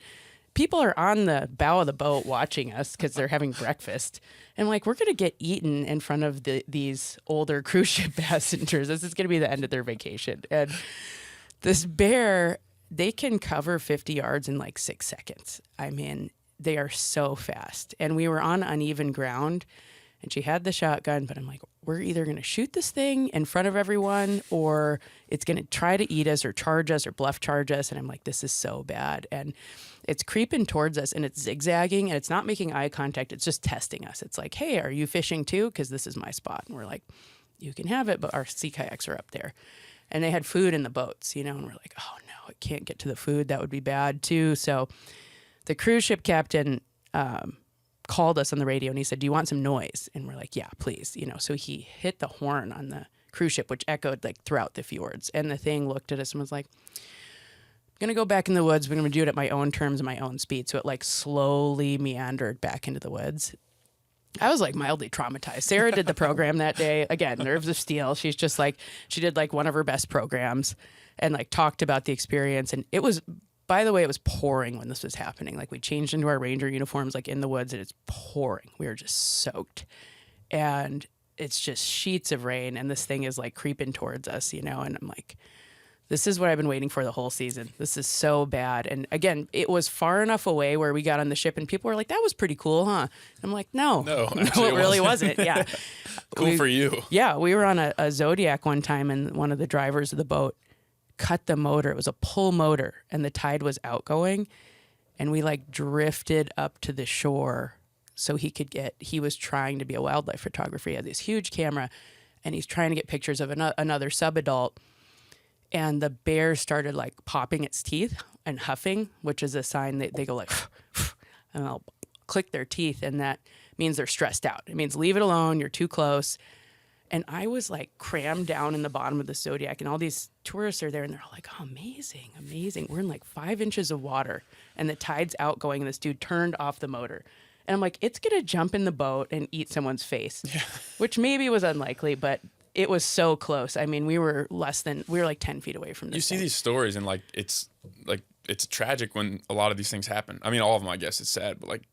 People are on the bow of the boat watching us because they're having breakfast. And like, we're going to get eaten in front of these older cruise ship passengers. This is going to be the end of their vacation. And this bear, they can cover 50 yards in like 6 seconds. I mean, they are so fast. And we were on uneven ground. And she had the shotgun, but I'm like, we're either going to shoot this thing in front of everyone or it's going to try to eat us or charge us or bluff charge us. And I'm like, this is so bad. And it's creeping towards us and it's zigzagging and it's not making eye contact. It's just testing us. It's like, hey, are you fishing too? Because this is my spot. And we're like, you can have it, but our sea kayaks are up there. And they had food in the boats, you know, and we're like, oh no, it can't get to the food. That would be bad too. So the cruise ship captain, called us on the radio and he said, do you want some noise? And we're like, yeah, please. You know, so he hit the horn on the cruise ship, which echoed like throughout the fjords. And the thing looked at us and was like, I'm going to go back in the woods. We're going to do it at my own terms and my own speed. So it like slowly meandered back into the woods. I was like mildly traumatized. Sarah did the program that day. Again, nerves of steel. She's just like, she did like one of her best programs and like talked about the experience. And it was, by the way, it was pouring when this was happening. Like we changed into our ranger uniforms, like in the woods, and it's pouring. We were just soaked. And it's just sheets of rain. And this thing is like creeping towards us, you know? And I'm like, this is what I've been waiting for the whole season. This is so bad. And again, it was far enough away where we got on the ship and people were like, that was pretty cool, huh? I'm like, no, it really wasn't. Yeah. Cool for you. Yeah. We were on a Zodiac one time and one of the drivers of the boat cut the motor. It was a pull motor and the tide was outgoing and we like drifted up to the shore so he was trying to be a wildlife photographer. He had this huge camera and he's trying to get pictures of another sub-adult. And the bear started like popping its teeth and huffing, which is a sign that they go like, and they'll click their teeth. And that means they're stressed out. It means leave it alone. You're too close. And I was like crammed down in the bottom of the Zodiac and all these tourists are there and they're all like, oh, amazing, amazing. We're in like 5 inches of water and the tide's outgoing and this dude turned off the motor. And I'm like, it's going to jump in the boat and eat someone's face, which maybe was unlikely, but it was so close. I mean, we were like 10 feet away from this. You see these stories and it's tragic when a lot of these things happen. I mean, all of them, I guess it's sad, but like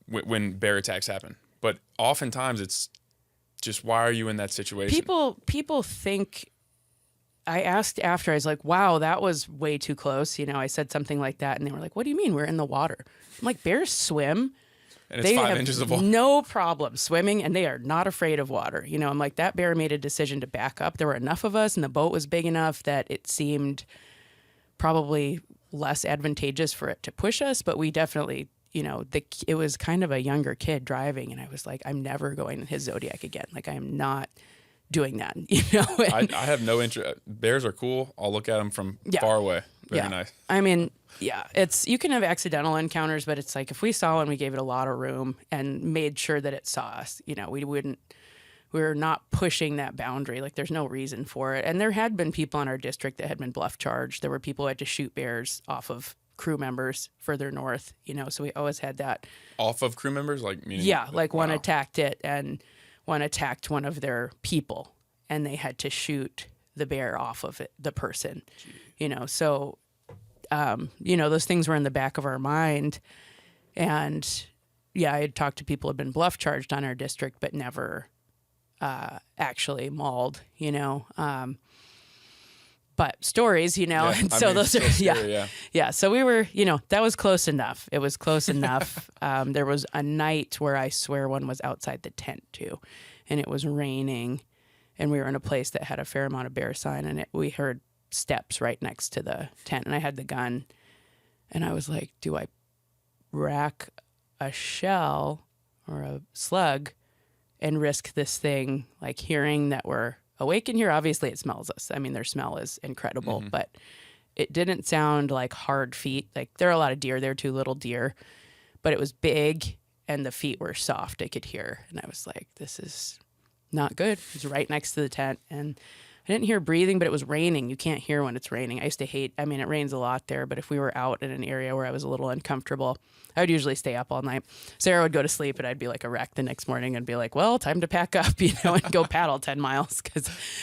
when bear attacks happen, but oftentimes it's just why are you in that situation? People think. I asked after, I was like, wow, that was way too close. You know, I said something like that, and they were like, what do you mean we're in the water? I'm like, bears swim. And it's They 5 have inches of water. no problem swimming, and they are not afraid of water. You know, I'm like, that bear made a decision to back up. There were enough of us, and the boat was big enough that it seemed probably less advantageous for it to push us, but we definitely, you know, it was kind of a younger kid driving, and I was like, I'm never going in his Zodiac again. Like, I am not doing that, you know. I have no interest. Bears are cool. I'll look at them from far away. Very nice. I mean, yeah, you can have accidental encounters, but it's like if we saw one, we gave it a lot of room and made sure that it saw us. You know, we were not pushing that boundary. Like, there's no reason for it. And there had been people in our district that had been bluff charged. There were people who had to shoot bears off of crew members further north, you know, so we always had that. Off of crew members? Like, meaning, yeah, like one wow. attacked it, and one attacked one of their people, and they had to shoot the bear off of the person. Gee. You know, so, you know, those things were in the back of our mind. And yeah, I had talked to people who had been bluff charged on our district, but never actually mauled, you know. But stories, you know, and so those are, scary, yeah. So we were, you know, that was close enough. It was close enough. There was a night where I swear one was outside the tent too, and it was raining, and we were in a place that had a fair amount of bear sign, and we heard steps right next to the tent, and I had the gun, and I was like, do I rack a shell or a slug and risk this thing, like hearing that we're awake in here? Obviously it smells us. I mean, their smell is incredible, but it didn't sound like hard feet. Like, there are a lot of deer there too, little deer, but it was big and the feet were soft. I could hear, and I was like, this is not good. It was right next to the tent, and I didn't hear breathing, but it was raining. You can't hear when it's raining. I used to hate, I mean, it rains a lot there, but if we were out in an area where I was a little uncomfortable, I would usually stay up all night. Sarah would go to sleep, and I'd be like a wreck the next morning and be like, well, time to pack up, you know, and go paddle 10 miles.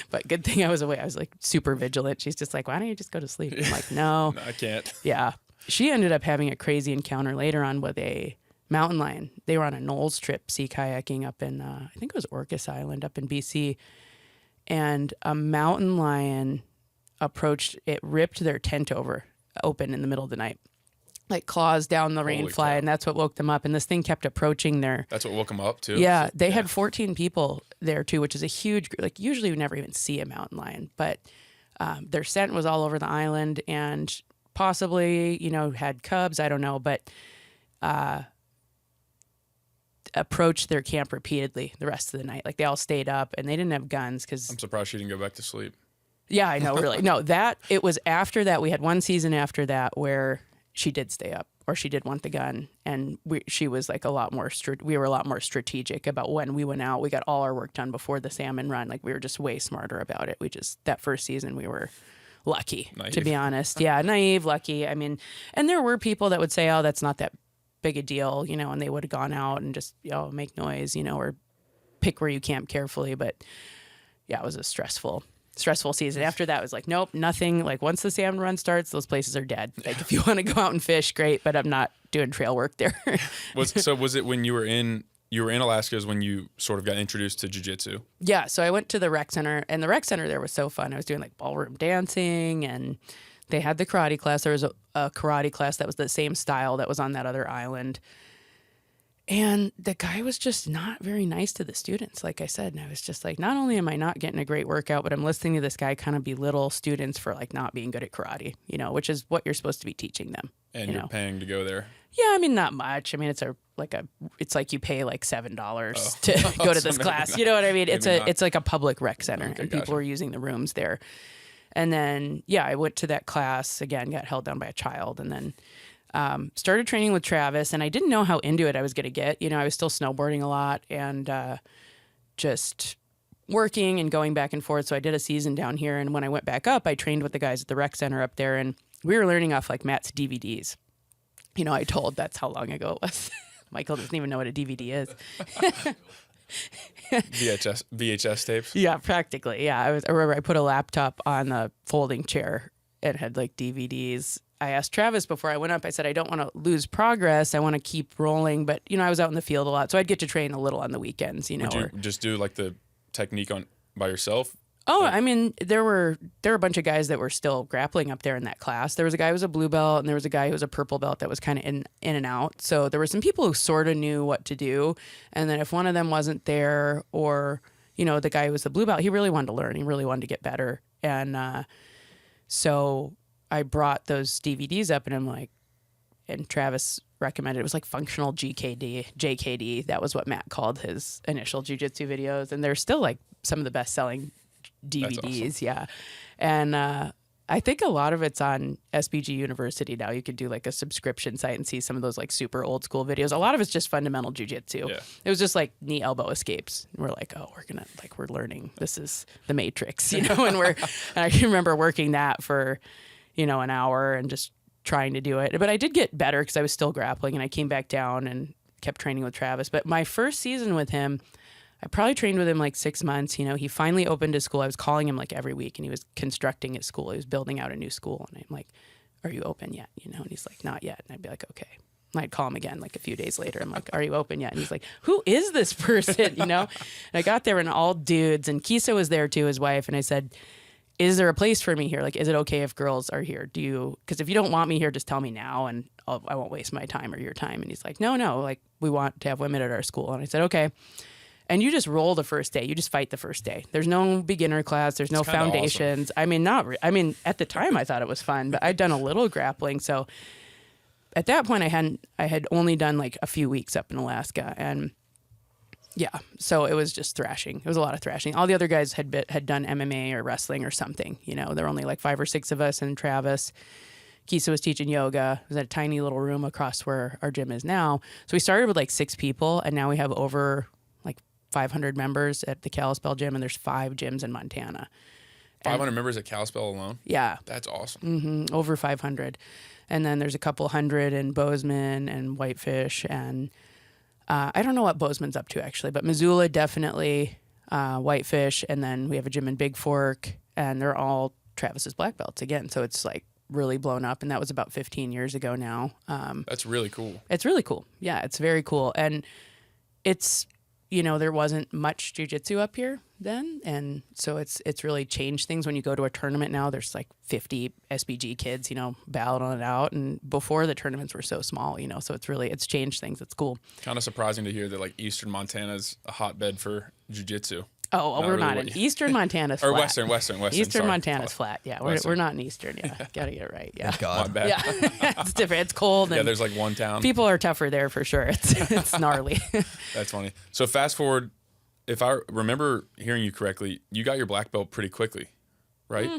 But good thing I was away. I was like super vigilant. She's just like, why don't you just go to sleep? I'm like, no. No, I can't. Yeah. She ended up having a crazy encounter later on with a mountain lion. They were on a Knowles trip, sea kayaking up in, I think it was Orcas Island up in BC. And a mountain lion approached, it ripped their tent open in the middle of the night, like claws down the rain fly, and that's what woke them up. And this thing kept approaching their... That's what woke them up, too? Yeah, they had 14 people there, too, which is a huge... Like, usually we never even see a mountain lion, but their scent was all over the island, and possibly, you know, had cubs, I don't know, but... approached their camp repeatedly the rest of the night. Like, they all stayed up, and they didn't have guns because... I'm surprised she didn't go back to sleep. Yeah, I know, really. No, it was after that. We had one season after that where she did stay up, or she did want the gun, and she was like a lot more... we were a lot more strategic about when we went out. We got all our work done before the salmon run. Like, we were just way smarter about it. That first season, we were lucky, naive. To be honest. Yeah, naive, lucky. I mean, and there were people that would say, oh, that's not that big a deal, you know, and they would have gone out and just, you know, make noise, you know, or pick where you camp carefully. But yeah, it was a stressful season. After that, it was like, nope, nothing. Like, once the salmon run starts, those places are dead. Like, if you want to go out and fish, great, but I'm not doing trail work there. So was it when you were in Alaska is when you sort of got introduced to jiu-jitsu? Yeah, so I went to the rec center, and the rec center there was so fun. I was doing like ballroom dancing, and they had the karate class. There was a karate class that was the same style that was on that other island. And the guy was just not very nice to the students, like I said. And I was just like, not only am I not getting a great workout, but I'm listening to this guy kind of belittle students for like not being good at karate, you know, which is what you're supposed to be teaching them. And you're paying to go there. Yeah, I mean, not much. I mean, it's like you pay like $7 to go to this class. You know what I mean? It's like a public rec center, and people were using the rooms there. And then, yeah, I went to that class again, got held down by a child, and then started training with Travis. And I didn't know how into it I was going to get. You know, I was still snowboarding a lot and just working and going back and forth. So I did a season down here. And when I went back up, I trained with the guys at the rec center up there. And we were learning off like Matt's DVDs. You know, that's how long ago it was. Michael doesn't even know what a DVD is. VHS tapes? Yeah, practically. Yeah. I remember I put a laptop on the folding chair and had like DVDs. I asked Travis before I went up, I said, I don't want to lose progress. I want to keep rolling. But, you know, I was out in the field a lot, so I'd get to train a little on the weekends, you know. Would you just do like the technique by yourself? Oh, I mean, there were a bunch of guys that were still grappling up there in that class. There was a guy who was a blue belt, and there was a guy who was a purple belt that was kind of in and out. So there were some people who sort of knew what to do. And then if one of them wasn't there, or, you know, the guy who was the blue belt, he really wanted to learn. He really wanted to get better. And so I brought those DVDs up, and I'm like, and Travis recommended, it was like functional JKD. That was what Matt called his initial jiu-jitsu videos. And they're still like some of the best selling DVDs. Awesome. Yeah. And I think a lot of it's on SBG University now. You could do like a subscription site and see some of those like super old school videos. A lot of it's just fundamental jiu-jitsu. Yeah. It was just like knee elbow escapes. We're like, oh, we're learning. This is the Matrix, you know. And I can remember working that for, you know, an hour and just trying to do it. But I did get better because I was still grappling, and I came back down and kept training with Travis. But my first season with him, I probably trained with him like 6 months. You know, he finally opened his school. I was calling him like every week, and he was constructing his school. He was building out a new school. And I'm like, are you open yet? You know, and he's like, not yet. And I'd be like, okay. And I'd call him again like a few days later. I'm like, are you open yet? And he's like, who is this person? You know? And I got there and all dudes, and Kisa was there too, his wife. And I said, is there a place for me here? Like, is it okay if girls are here? Because if you don't want me here, just tell me now, and I won't waste my time or your time. And he's like, no, like, we want to have women at our school. And I said, okay. And you just roll the first day. You just fight the first day. There's no beginner class. There's no foundations. Awesome. I mean, at the time I thought it was fun, but I'd done a little grappling. So at that point I had only done like a few weeks up in Alaska, and yeah, so it was just thrashing. It was a lot of thrashing. All the other guys had done MMA or wrestling or something. You know, there were only like 5 or 6 of us, and Travis. Kisa was teaching yoga. It was at a tiny little room across where our gym is now. So we started with like 6 people, and now we have over 500 members at the Kalispell gym, and there's 5 gyms in Montana. 500 members at Kalispell alone? Yeah. That's awesome. Mm-hmm. Over 500. And then there's a couple hundred in Bozeman and Whitefish, and I don't know what Bozeman's up to actually, but Missoula definitely, Whitefish, and then we have a gym in Big Fork, and they're all Travis's black belts again. So it's like really blown up, and that was about 15 years ago now. That's really cool. It's really cool. Yeah, it's very cool. And it's, you know, there wasn't much jiu-jitsu up here then, and so it's really changed things. When you go to a tournament now, there's like 50 SBG kids, you know, battling it out, and before the tournaments were so small, you know, so it's changed things. It's cool. Kind of surprising to hear that like Eastern Montana's a hotbed for jiu-jitsu. Oh, we're not in Eastern Montana's flat. Or Western. Eastern Montana's flat. Yeah, we're not in Eastern. Yeah, gotta get it right. Yeah, thank God. My bad. Yeah, it's different. It's cold. Yeah, there's like one town. People are tougher there for sure. It's gnarly. That's funny. So fast forward, if I remember hearing you correctly, you got your black belt pretty quickly, right?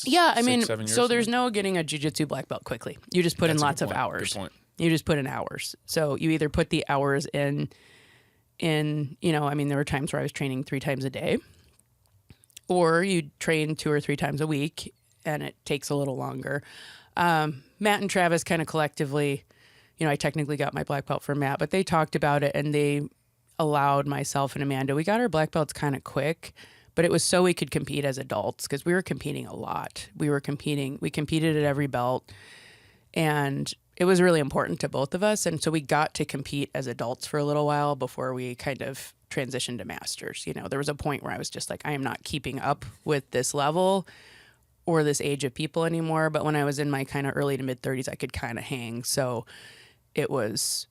Yeah, I mean, 7 years so there's no getting a jiu-jitsu black belt quickly. You just put in lots of hours. Good point. You just put in hours. So you either put the hours in, you know, I mean, there were times where I was training 3 times a day, or you train 2 or 3 times a week, and it takes a little longer. Matt and Travis kind of collectively, you know, I technically got my black belt from Matt, but they talked about it, and they allowed myself and Amanda. We got our black belts kind of quick, but it was so we could compete as adults, because we were competing a lot. We competed at every belt, and it was really important to both of us. And so we got to compete as adults for a little while before we kind of transitioned to masters. You know, there was a point where I was just like, I am not keeping up with this level or this age of people anymore. But when I was in my kind of early to mid 30s, I could kind of hang. So it was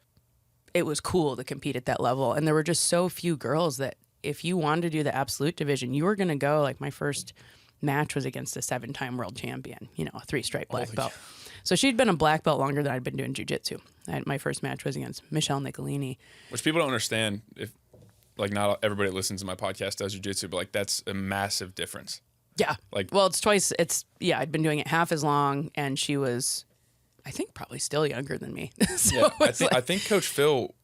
cool to compete at that level. And there were just so few girls that if you wanted to do the absolute division, you were going to go. Like, my first match was against a 7-time world champion, you know, a 3-stripe black belt. So she'd been a black belt longer than I'd been doing jiu-jitsu. My first match was against Michelle Nicolini. Which people don't understand. If, like, not everybody that listens to my podcast does jiu-jitsu, but like, that's a massive difference. Yeah. Like, well, it's twice. I'd been doing it half as long, and she was, I think, probably still younger than me. So yeah, I think Coach Phil,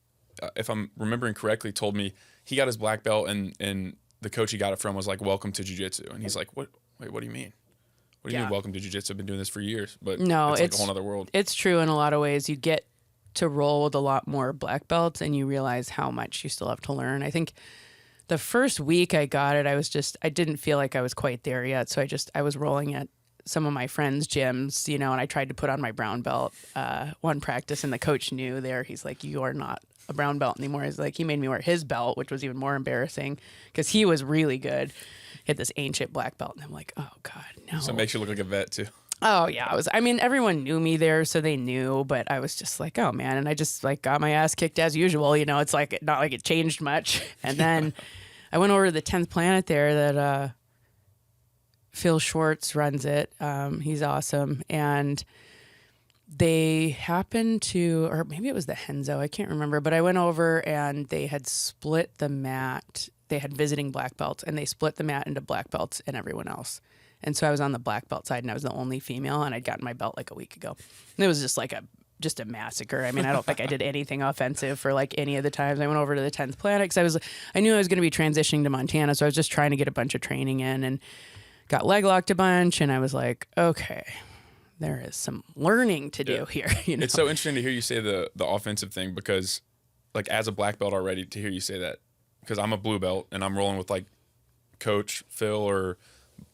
if I'm remembering correctly, told me he got his black belt, and the coach he got it from was like, "Welcome to jiu-jitsu," and he's like, "What? Wait, what do you mean? What do you mean, welcome to jiu-jitsu? I've been doing this for years." But no, it's like a whole other world. It's true in a lot of ways. You get to roll with a lot more black belts, and you realize how much you still have to learn. I think the first week I got it, I didn't feel like I was quite there yet. So I was rolling at some of my friends' gyms, you know, and I tried to put on my brown belt one practice, and the coach knew there. He's like, "You are not a brown belt anymore. He's like, he made me wear his belt, which was even more embarrassing because he was really good. He had this ancient black belt. And I'm like, oh God, no. So it makes you look like a vet too. Oh yeah. Everyone knew me there, so they knew, but I was just like, oh man. And I just like got my ass kicked as usual. It's like, not like it changed much. And then I went over to the 10th Planet there that, Phil Schwartz runs it. He's awesome. And they happened to, or maybe it was the Henzo, I can't remember, but I went over and they had split the mat. They had visiting black belts and they split the mat into black belts and everyone else. And so I was on the black belt side and I was the only female and I'd gotten my belt like a week ago. And it was just like a massacre. I mean, I don't think I did anything offensive for like any of the times. I went over to the 10th Planet because I knew I was going to be transitioning to Montana. So I was just trying to get a bunch of training in and got leg locked a bunch. And I was like, okay, there is some learning to do here. It's so interesting to hear you say the offensive thing because like as a black belt already to hear you say that because I'm a blue belt and I'm rolling with like Coach Phil or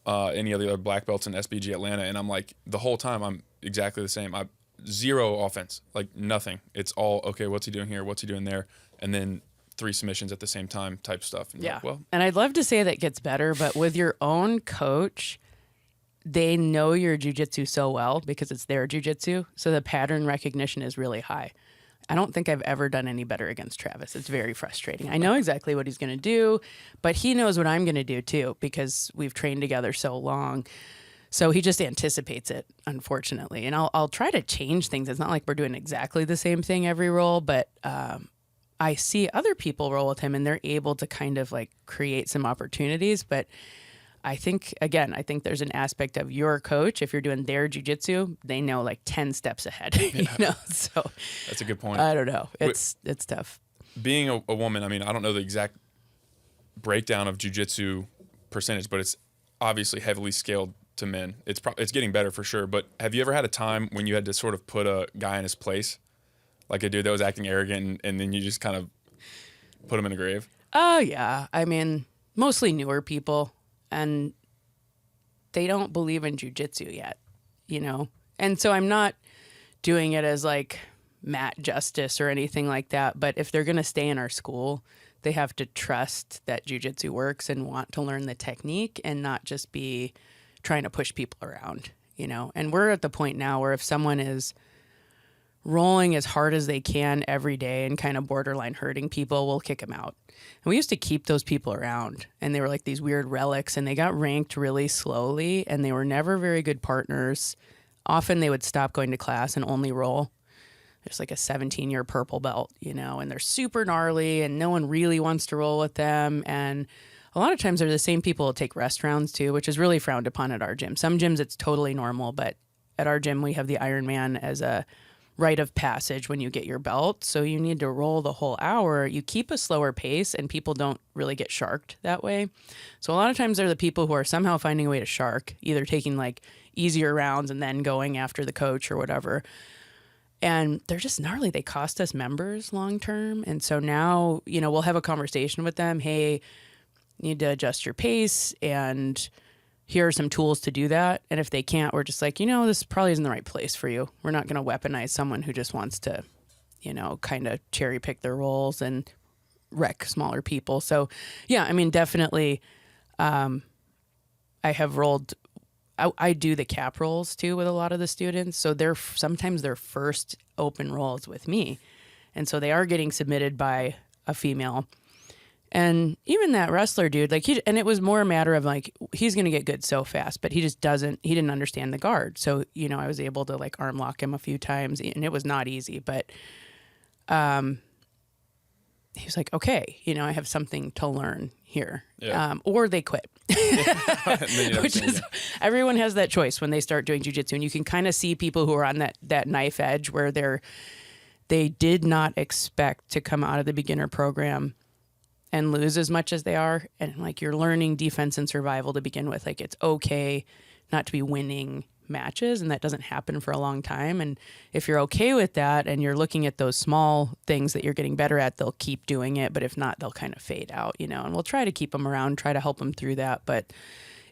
any of the other black belts in SBG Atlanta. And I'm like, the whole time I'm exactly the same. I zero offense, like nothing. It's all, okay, what's he doing here? What's he doing there? And then 3 submissions at the same time type stuff. And yeah. Like, well, and I'd love to say that gets better, but with your own coach, they know your jiu-jitsu so well because it's their jiu-jitsu. So the pattern recognition is really high. I don't think I've ever done any better against Travis. It's very frustrating. I know exactly what he's going to do, but he knows what I'm going to do too because we've trained together so long. So he just anticipates it, unfortunately. And I'll try to change things. It's not like we're doing exactly the same thing every roll, but I see other people roll with him and they're able to kind of like create some opportunities. But I think there's an aspect of your coach. If you're doing their jiu-jitsu, they know like 10 steps ahead, So that's a good point. I don't know. It's tough. Being a woman, I mean, I don't know the exact breakdown of jiu-jitsu percentage, but it's obviously heavily scaled to men. It's getting better for sure. But have you ever had a time when you had to sort of put a guy in his place? Like a dude that was acting arrogant and then you just kind of put him in a grave? Oh, yeah. I mean, mostly newer people. And they don't believe in jiu-jitsu yet, And so I'm not doing it as like mat justice or anything like that. But if they're going to stay in our school, they have to trust that jiu-jitsu works and want to learn the technique and not just be trying to push people around, And we're at the point now where if someone is rolling as hard as they can every day and kind of borderline hurting people, we'll kick them out. And we used to keep those people around and they were like these weird relics and they got ranked really slowly and they were never very good partners. Often they would stop going to class and only roll. There's like a 17-year purple belt, and they're super gnarly and no one really wants to roll with them. And a lot of times they're the same people who take rest rounds too, which is really frowned upon at our gym. Some gyms it's totally normal, but at our gym we have the Ironman as a rite of passage when you get your belt. So you need to roll the whole hour. You keep a slower pace and people don't really get sharked that way. So a lot of times they're the people who are somehow finding a way to shark, either taking like easier rounds and then going after the coach or whatever. And they're just gnarly. They cost us members long term. And so now, we'll have a conversation with them. Hey, you need to adjust your pace and here are some tools to do that. And if they can't, we're just like, this probably isn't the right place for you. We're not going to weaponize someone who just wants to, kind of cherry pick their roles and wreck smaller people. So, yeah, I mean, definitely I have rolled. I do the cap rolls too with a lot of the students. So sometimes their first open rolls with me. And so they are getting submitted by a female. And even that wrestler dude, like and it was more a matter of like, he's going to get good so fast, but he didn't understand the guard. So, I was able to like arm lock him a few times and it was not easy, but, he was like, okay, I have something to learn here. Yeah. Or they quit, which is, everyone has that choice when they start doing jiu-jitsu, and you can kind of see people who are on that knife edge where they did not expect to come out of the beginner program and lose as much as they are. And like, you're learning defense and survival to begin with. Like, it's okay not to be winning matches, and that doesn't happen for a long time. And if you're okay with that and you're looking at those small things that you're getting better at, they'll keep doing it. But if not, they'll kind of fade out, and we'll try to keep them around, try to help them through that. But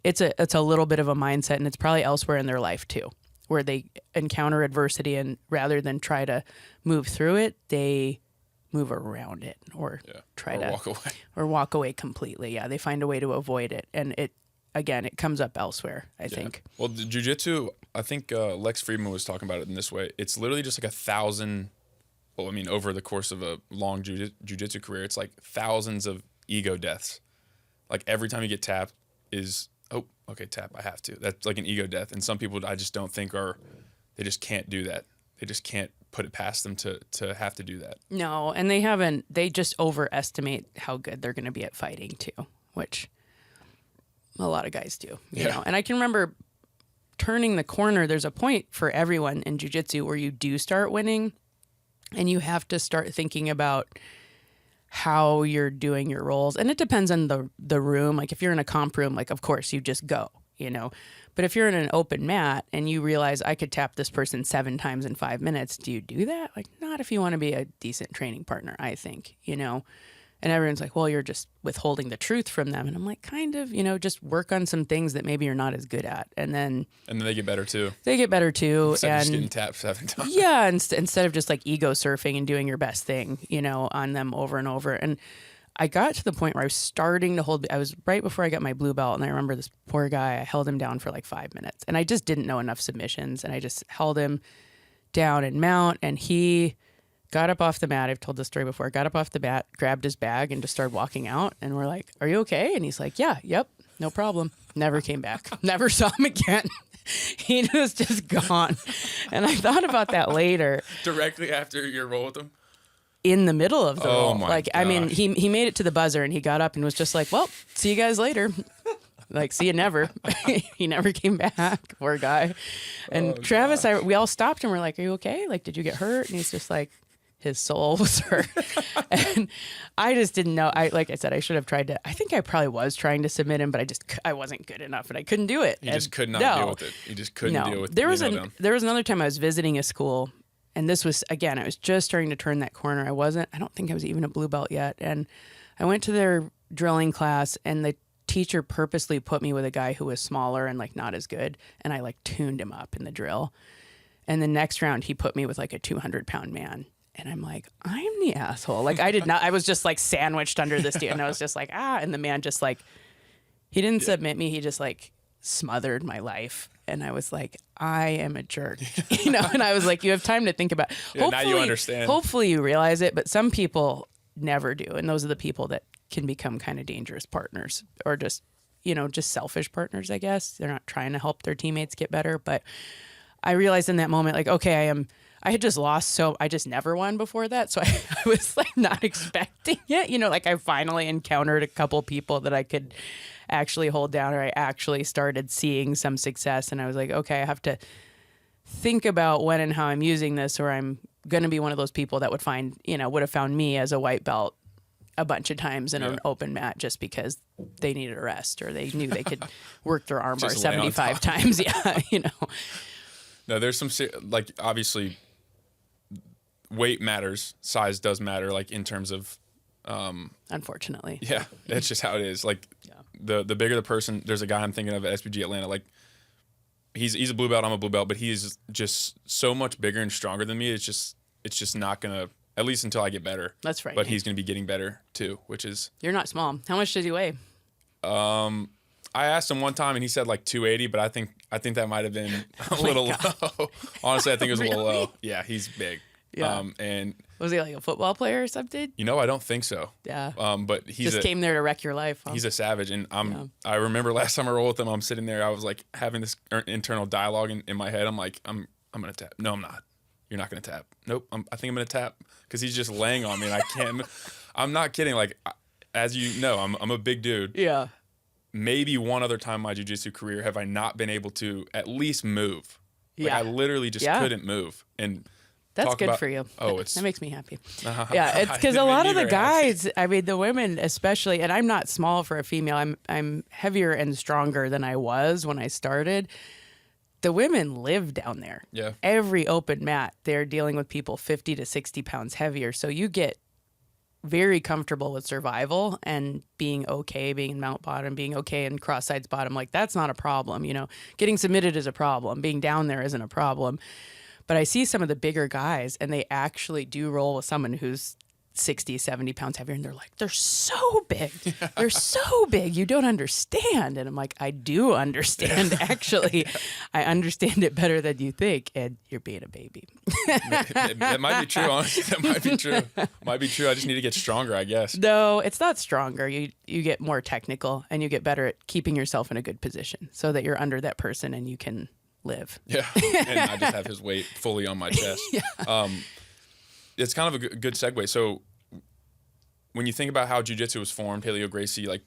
it's a little bit of a mindset, and it's probably elsewhere in their life too, where they encounter adversity, and rather than try to move through it, they move around it or try to walk away. Or walk away completely. Yeah, they find a way to avoid it. And it comes up elsewhere, I think. Well, the jiu-jitsu, I think Lex Friedman was talking about it in this way. It's literally just like 1,000, well, I mean, over the course of a long jiu-jitsu career, it's like thousands of ego deaths. Like every time you get tapped is, oh, okay, tap, I have to. That's like an ego death. And some people I just don't think they just can't do that. They just can't put it past them to have to do that. No, and they just overestimate how good they're going to be at fighting too, which a lot of guys do, you know. And I can remember turning the corner. There's a point for everyone in jiu-jitsu where you do start winning and you have to start thinking about how you're doing your roles. And it depends on the room. Like if you're in a comp room, like of course you just go, you know. But if you're in an open mat and you realize I could tap this person 7 times in 5 minutes, do you do that? Like not if you want to be a decent training partner, I think, you know. And everyone's like, well, you're just withholding the truth from them. And I'm like, kind of, you know, just work on some things that maybe you're not as good at. And then they get better too. They get better too. Instead of just getting tapped 7 times. Yeah, instead of just like ego surfing and doing your best thing, you know, on them over and over. And I got to the point where I was starting to I was right before I got my blue belt. And I remember this poor guy, I held him down for like 5 minutes. And I just didn't know enough submissions. And I just held him down and mount. And he got up off the mat. I've told this story before. Got up off the mat, grabbed his bag, and just started walking out. And we're like, "Are you okay?" And he's like, "Yeah, yep, no problem." Never came back. Never saw him again. He was just gone. And I thought about that later. Directly after your roll with him? In the middle of the roll. My like, gosh. I mean, he made it to the buzzer, and he got up and was just like, "Well, see you guys later." Like, see you never. He never came back. Poor guy. And Travis, we all stopped and we're like, "Are you okay? Like, did you get hurt?" And he's just like, his soul was hurt. And I just didn't know. Like I said, I should have tried to. I think I probably was trying to submit him, but I wasn't good enough, and I couldn't do it. You just could not deal with it. You just couldn't deal with it. There was another time I was visiting a school, and this was again. I was just starting to turn that corner. I don't think I was even a blue belt yet, and I went to their drilling class, and the teacher purposely put me with a guy who was smaller and like not as good, and I like tuned him up in the drill. And the next round, he put me with like a 200-pound man. And I'm like, I'm the asshole. Like, I was just like sandwiched under this dude. And I was just like, and the man just like, he didn't submit me. He just like smothered my life. And I was like, I am a jerk, you know? And I was like, you have time to think about it. Yeah, now you understand. Hopefully you realize it, but some people never do. And those are the people that can become kind of dangerous partners or just, you know, just selfish partners, I guess. They're not trying to help their teammates get better. But I realized in that moment, like, okay, I had just lost, so I just never won before that. So I was like not expecting it. You know, like I finally encountered a couple people that I could actually hold down, or I actually started seeing some success. And I was like, okay, I have to think about when and how I'm using this, or I'm going to be one of those people that would have found me as a white belt a bunch of times in an open mat just because they needed a rest, or they knew they could work their armbar 75 times. Yeah, you know. No, there's some, like, obviously weight matters, size does matter, like in terms of unfortunately. Yeah, that's just how it is. Like the bigger the person, there's a guy I'm thinking of at SPG Atlanta, like he's a blue belt, I'm a blue belt, but he's just so much bigger and stronger than me. It's just not gonna, at least until I get better. That's right. But he's gonna be getting better too, which is. You're not small. How much does he weigh? I asked him one time and he said like 280, but I think that might have been a little low. Honestly, I think it was a little low. Yeah, he's big. Yeah. And was he like a football player or something? You know, I don't think so. Yeah. But he just came there to wrap your life. Huh? He's a savage, and I remember last time I rolled with him, I'm sitting there, I was like having this internal dialogue in my head. I'm like, I'm gonna tap. No, I'm not. You're not gonna tap. Nope. I think I'm gonna tap because he's just laying on me, and I can't. I'm not kidding. Like, as you know, I'm a big dude. Yeah. Maybe one other time in my jiu-jitsu career have I not been able to at least move. Like, I literally just couldn't move. And that's good for you. Oh, that makes me happy. Yeah, it's because a lot of the guys, I mean, the women especially, and I'm not small for a female. I'm heavier and stronger than I was when I started. The women live down there. Yeah. Every open mat, they're dealing with people 50 to 60 pounds heavier. So you get very comfortable with survival and being okay, being in mount bottom, being okay in cross sides bottom. Like, that's not a problem. You know, getting submitted is a problem. Being down there isn't a problem. But I see some of the bigger guys, and they actually do roll with someone who's 60, 70 pounds heavier, and they're like, they're so big. They're so big. You don't understand. And I'm like, I do understand, actually. I understand it better than you think, and you're being a baby. It might be true, honestly. That might be true. Might be true. I just need to get stronger, I guess. No, it's not stronger. You get more technical, and you get better at keeping yourself in a good position so that you're under that person and you can live. Yeah, and I just have his weight fully on my chest. Yeah. It's kind of a good segue. So when you think about how jiu-jitsu was formed, Helio Gracie, like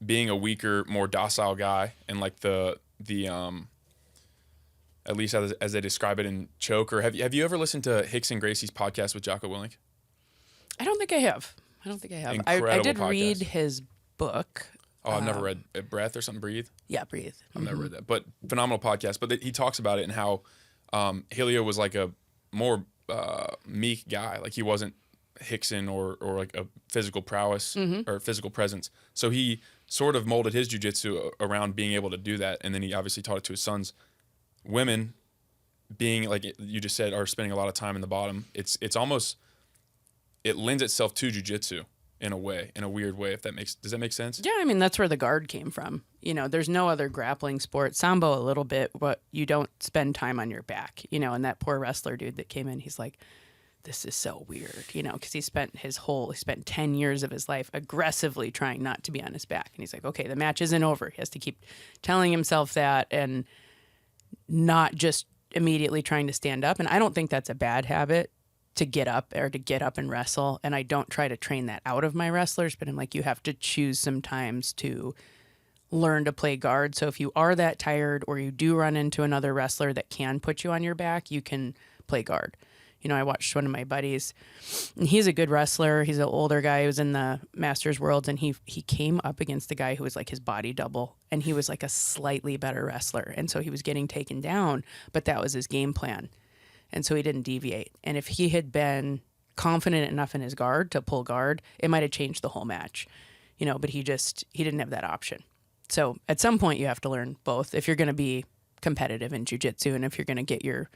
being a weaker, more docile guy, and like the at least as they describe it in Choke, or have you ever listened to Hicks and Gracie's podcast with Jocko Willink? I don't think I have. I Incredible I did podcast. read his book. Oh, I've never read Breath or something, Breathe? Yeah, Breathe. I've never read that, but phenomenal podcast. But he talks about it and how Helio was like a more meek guy. Like he wasn't Hickson or like a physical prowess or physical presence. So he sort of molded his jiu-jitsu around being able to do that. And then he obviously taught it to his sons. Women being, like you just said, are spending a lot of time in the bottom. It's almost, it lends itself to jiu-jitsu in a way, in a weird way, does that make sense? Yeah, I mean, that's where the guard came from. You know, there's no other grappling sport, Sambo a little bit, but you don't spend time on your back, you know, and that poor wrestler dude that came in, he's like, this is so weird, you know, because he spent 10 years of his life aggressively trying not to be on his back. And he's like, okay, the match isn't over. He has to keep telling himself that and not just immediately trying to stand up. And I don't think that's a bad habit to get up and wrestle. And I don't try to train that out of my wrestlers, but I'm like, you have to choose sometimes to learn to play guard. So if you are that tired or you do run into another wrestler that can put you on your back, you can play guard. You know, I watched one of my buddies, and he's a good wrestler. He's an older guy who was in the Masters Worlds, and he came up against a guy who was like his body double, and he was like a slightly better wrestler. And so he was getting taken down, but that was his game plan. And so he didn't deviate. And if he had been confident enough in his guard to pull guard, it might have changed the whole match, you know, but he didn't have that option. So at some point you have to learn both if you're going to be competitive in jiu-jitsu and if you're going to get your,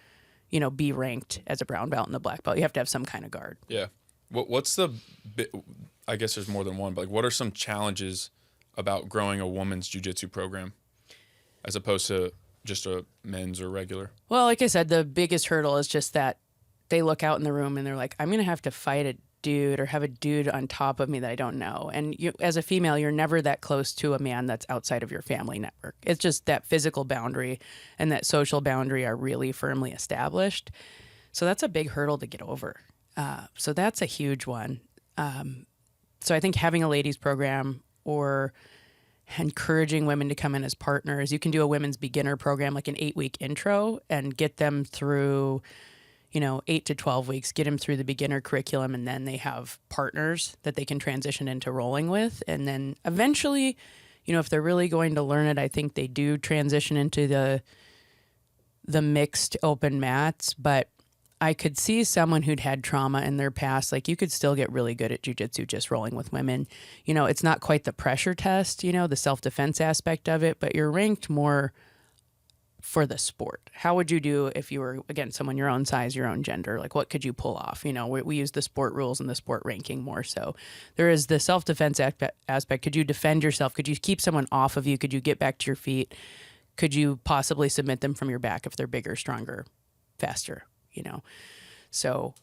you know, be ranked as a brown belt and a black belt, you have to have some kind of guard. Yeah. What's I guess there's more than one, but like what are some challenges about growing a woman's jiu-jitsu program as opposed to just a men's or regular? Well, like I said, the biggest hurdle is just that they look out in the room and they're like, I'm going to have to fight a dude or have a dude on top of me that I don't know. And you, as a female, you're never that close to a man that's outside of your family network. It's just that physical boundary and that social boundary are really firmly established. So that's a big hurdle to get over. So that's a huge one. So I think having a ladies program or encouraging women to come in as partners. You can do a women's beginner program, like an 8-week intro, and get them through, 8 to 12 weeks, get them through the beginner curriculum, and then they have partners that they can transition into rolling with. And then eventually, if they're really going to learn it, I think they do transition into the mixed open mats. But I could see someone who'd had trauma in their past, like you could still get really good at jiu-jitsu just rolling with women. It's not quite the pressure test, the self-defense aspect of it, but you're ranked more for the sport. How would you do if you were against someone your own size, your own gender? Like what could you pull off? We use the sport rules and the sport ranking more. So there is the self-defense aspect. Could you defend yourself? Could you keep someone off of you? Could you get back to your feet? Could you possibly submit them from your back if they're bigger, stronger, faster? So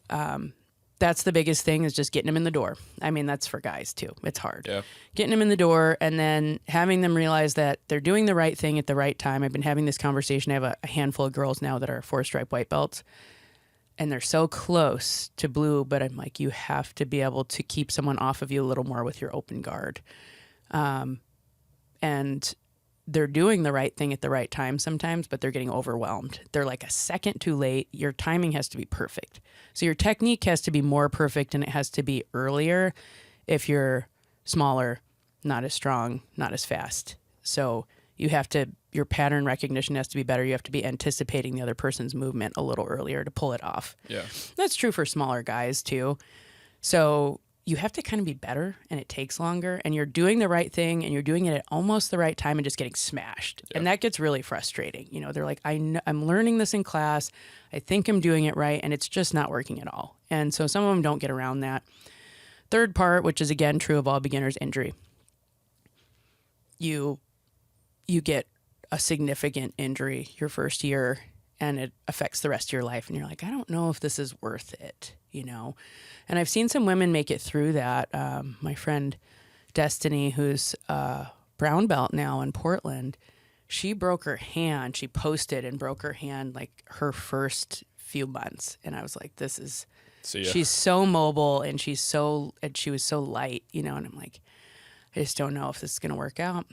that's the biggest thing, is just getting them in the door. I mean, that's for guys too. It's hard. Yeah. Getting them in the door and then having them realize that they're doing the right thing at the right time. I've been having this conversation. I have a handful of girls now that are 4-stripe white belts, and they're so close to blue, but I'm like, you have to be able to keep someone off of you a little more with your open guard. And they're doing the right thing at the right time sometimes, but they're getting overwhelmed. They're like a second too late. Your timing has to be perfect. So your technique has to be more perfect, and it has to be earlier if you're smaller, not as strong, not as fast. So your pattern recognition has to be better. You have to be anticipating the other person's movement a little earlier to pull it off. Yeah. That's true for smaller guys too. So you have to kind of be better, and it takes longer, and you're doing the right thing, and you're doing it at almost the right time and just getting smashed. Yeah. And that gets really frustrating. They're like, I'm learning this in class. I think I'm doing it right, and it's just not working at all. And so some of them don't get around that. third part, which is again true of all beginners, injury. You get a significant injury your first year and it affects the rest of your life. And you're like, I don't know if this is worth it, you know? And I've seen some women make it through that. My friend Destiny, who's a brown belt now in Portland, she broke her hand. She posted and broke her hand like her first few months. And I was like, she's so mobile and she was so light, you know? And I'm like, I just don't know if this is going to work out.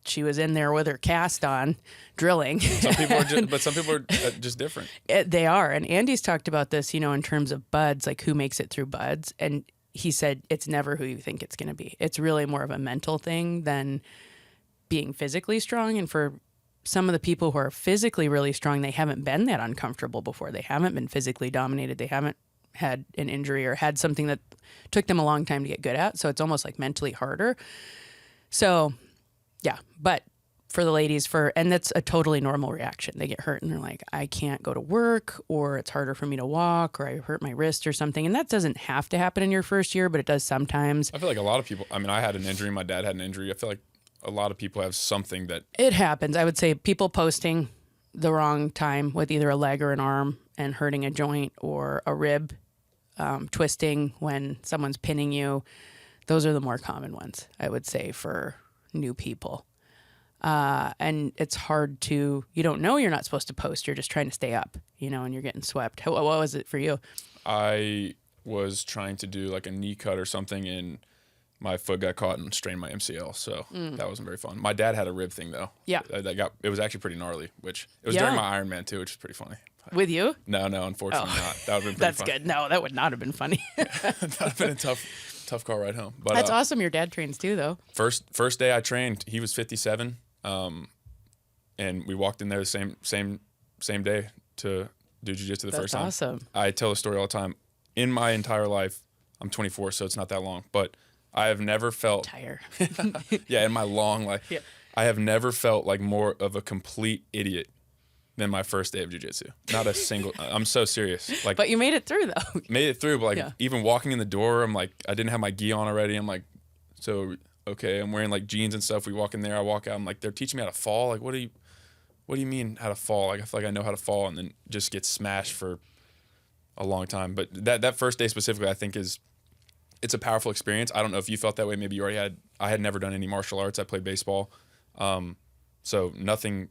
She was in there with her cast on, drilling. Some people are just different. They are. And Andy's talked about this, you know, in terms of buds, like who makes it through buds. And he said it's never who you think it's going to be. It's really more of a mental thing than being physically strong. And for some of the people who are physically really strong, they haven't been that uncomfortable before. They haven't been physically dominated. They haven't had an injury or had something that took them a long time to get good at. So it's almost like mentally harder. So yeah, but for the ladies, and that's a totally normal reaction. They get hurt and they're like, I can't go to work, or it's harder for me to walk, or I hurt my wrist or something. And that doesn't have to happen in your first year, but it does sometimes. I feel like a lot of people, I mean, I had an injury, my dad had an injury. I feel like a lot of people have something that... It happens. I would say people posting the wrong time with either a leg or an arm and hurting a joint or a rib, twisting when someone's pinning you. Those are the more common ones, I would say, for new people. And it's hard you don't know you're not supposed to post. You're just trying to stay up, you know, and you're getting swept. What was it for you? I was trying to do like a knee cut or something and my foot got caught and strained my MCL. So that wasn't very fun. My dad had a rib thing though. Yeah. It was actually pretty gnarly, it was during my Ironman too, which is pretty funny. With you? No, unfortunately not. That would have been pretty That's fun. good. No, that would not have been funny. That would have been a tough car ride home. But that's awesome. Your dad trains too, though. First day I trained, he was 57, and we walked in there the same day to do jiu-jitsu the first time. That's awesome. I tell the story all the time. In my entire life, I'm 24, so it's not that long, but I have never felt yeah, in my long life, I have never felt like more of a complete idiot than my first day of jiu-jitsu. Not a single. I'm so serious. Like, but you made it through though. Made it through, but like even walking in the door, I'm like, I didn't have my gi on already. I'm like, so okay, I'm wearing like jeans and stuff. We walk in there, I walk out. I'm like, they're teaching me how to fall. Like, what do you mean how to fall? Like, I feel like I know how to fall, and then just get smashed for a long time. But that first day specifically, I think it's a powerful experience. I don't know if you felt that way. Maybe you already had. I had never done any martial arts. I played baseball, so nothing.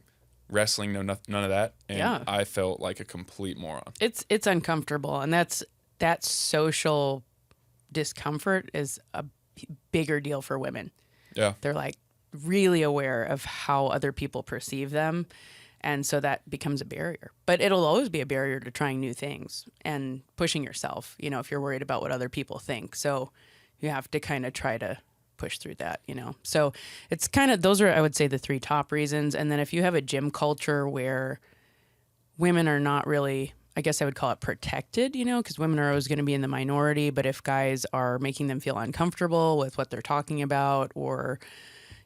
Wrestling, no, none of that, and I felt like a complete moron. It's uncomfortable, and that social discomfort is a bigger deal for women. Yeah, they're like really aware of how other people perceive them, and so that becomes a barrier. But it'll always be a barrier to trying new things and pushing yourself. You know, if you're worried about what other people think, so you have to kind of try to push through that, you know. So it's kind of, those are, I would say, the three top reasons. And then if you have a gym culture where women are not really, I guess I would call it protected, you know, because women are always going to be in the minority. But if guys are making them feel uncomfortable with what they're talking about, or,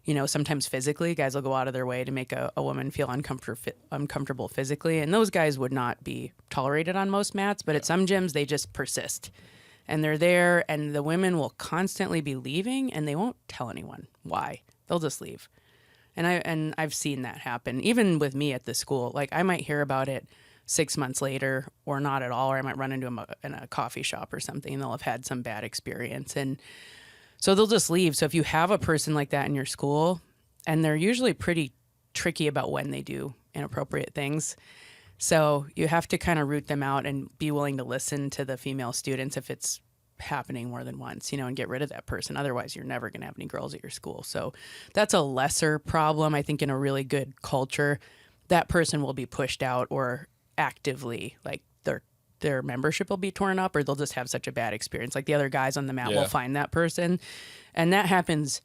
you know, sometimes physically, guys will go out of their way to make a woman feel uncomfortable physically. And those guys would not be tolerated on most mats. But at some gyms, they just persist. And they're there, and the women will constantly be leaving, and they won't tell anyone why. They'll just leave. And I've seen that happen, even with me at the school. Like, I might hear about it 6 months later, or not at all, or I might run into them in a coffee shop or something, and they'll have had some bad experience. And so they'll just leave. So if you have a person like that in your school, and they're usually pretty tricky about when they do inappropriate things, so you have to kind of root them out and be willing to listen to the female students if it's happening more than once, you know, and get rid of that person. Otherwise, you're never going to have any girls at your school. So that's a lesser problem. I think in a really good culture, that person will be pushed out, or actively, like, their membership will be torn up, or they'll just have such a bad experience. Like, the other guys on the mat will find that person. And that happens,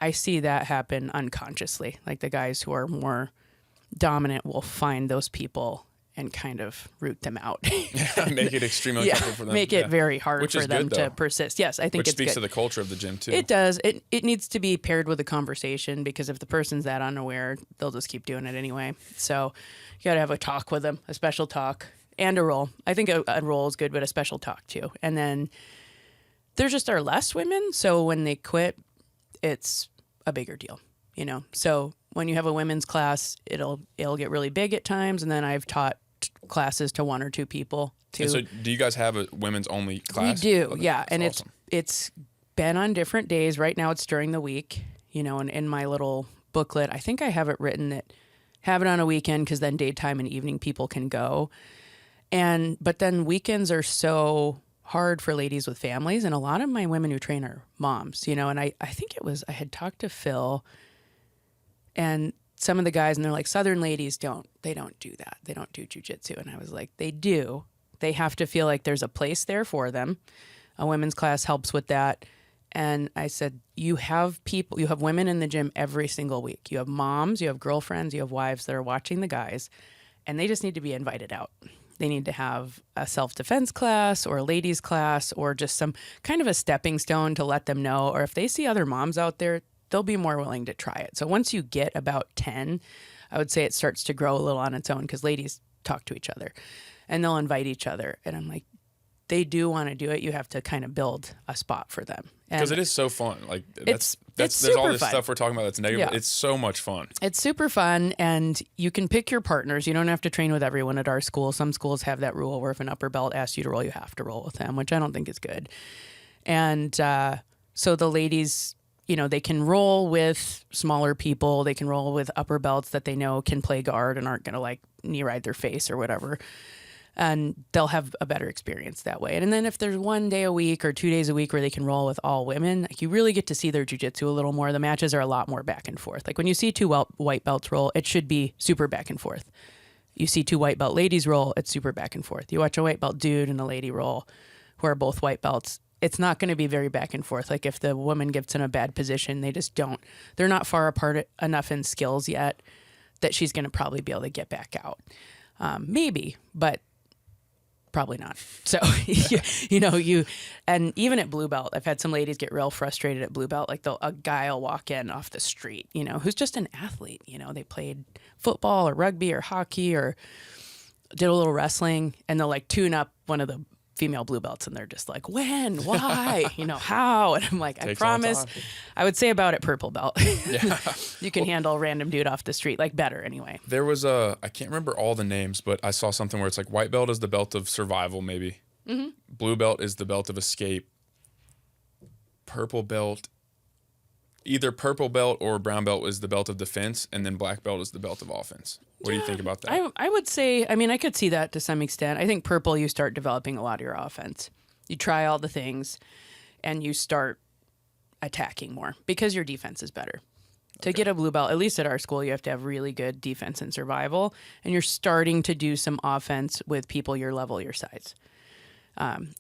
I see that happen unconsciously. Like, the guys who are more dominant will find those people and kind of root them out. Make it extremely uncomfortable for them. Make it very hard Which for them to persist. Yes, I think Which it's speaks good. to the culture of the gym, too. It does. It needs to be paired with a conversation, because if the person's that unaware, they'll just keep doing it anyway. So you got to have a talk with them, a special talk, and a roll. I think a roll is good, but a special talk, too. And then there just are less women. So when they quit, it's a bigger deal, So when you have a women's class, it'll get really big at times. And then I've taught classes to 1 or 2 people too. And so do you guys have a women's only class? We do, yeah. That's and awesome. it's been on different days. Right now it's during the week, and in my little booklet, I think I have it written that have it on a weekend because then daytime and evening people can go. But then weekends are so hard for ladies with families. And a lot of my women who train are moms, and I think I had talked to Phil and some of the guys, and they're like, Southern ladies don't do that. They don't do jujitsu. And I was like, they do. They have to feel like there's a place there for them. A women's class helps with that. And I said, you have women in the gym every single week. You have moms, you have girlfriends, you have wives that are watching the guys, and they just need to be invited out. They need to have a self-defense class or a ladies class or just some kind of a stepping stone to let them know. Or if they see other moms out there, they'll be more willing to try it. So once you get about 10, I would say it starts to grow a little on its own because ladies talk to each other and they'll invite each other. And I'm like, they do want to do it. You have to kind of build a spot for them. Because it is so fun. Like it's there's all this stuff we're talking about that's negative. Yeah. It's so much fun. It's super fun, and you can pick your partners. You don't have to train with everyone at our school. Some schools have that rule where if an upper belt asks you to roll, you have to roll with them, which I don't think is good. And so the ladies, they can roll with smaller people. They can roll with upper belts that they know can play guard and aren't going to like knee ride their face or whatever. And they'll have a better experience that way. And then if there's 1 day a week or 2 days a week where they can roll with all women, like you really get to see their jiu-jitsu a little more. The matches are a lot more back and forth. Like when you see 2 white belts roll, it should be super back and forth. You see 2 white belt ladies roll, it's super back and forth. You watch a white belt dude and a lady roll who are both white belts, it's not going to be very back and forth. Like if the woman gets in a bad position, they're not far apart enough in skills yet that she's going to probably be able to get back out. Maybe, but probably not. So, and even at blue belt, I've had some ladies get real frustrated at blue belt. Like a guy will walk in off the street, who's just an athlete. They played football or rugby or hockey or did a little wrestling, and they'll like tune up one of the female blue belts, and they're just like, when, why, how? And I'm like, I promise. I would say about it purple belt. Yeah. You can handle a random dude off the street, like better anyway. There was I can't remember all the names, but I saw something where it's like white belt is the belt of survival, maybe. Mm-hmm. Blue belt is the belt of escape. Purple belt, either purple belt or brown belt is the belt of defense, and then black belt is the belt of offense. What do you think about that? I would say, I could see that to some extent. I think purple, you start developing a lot of your offense. You try all the things, and you start attacking more because your defense is better. To get a blue belt, at least at our school, you have to have really good defense and survival, and you're starting to do some offense with people your level, your size.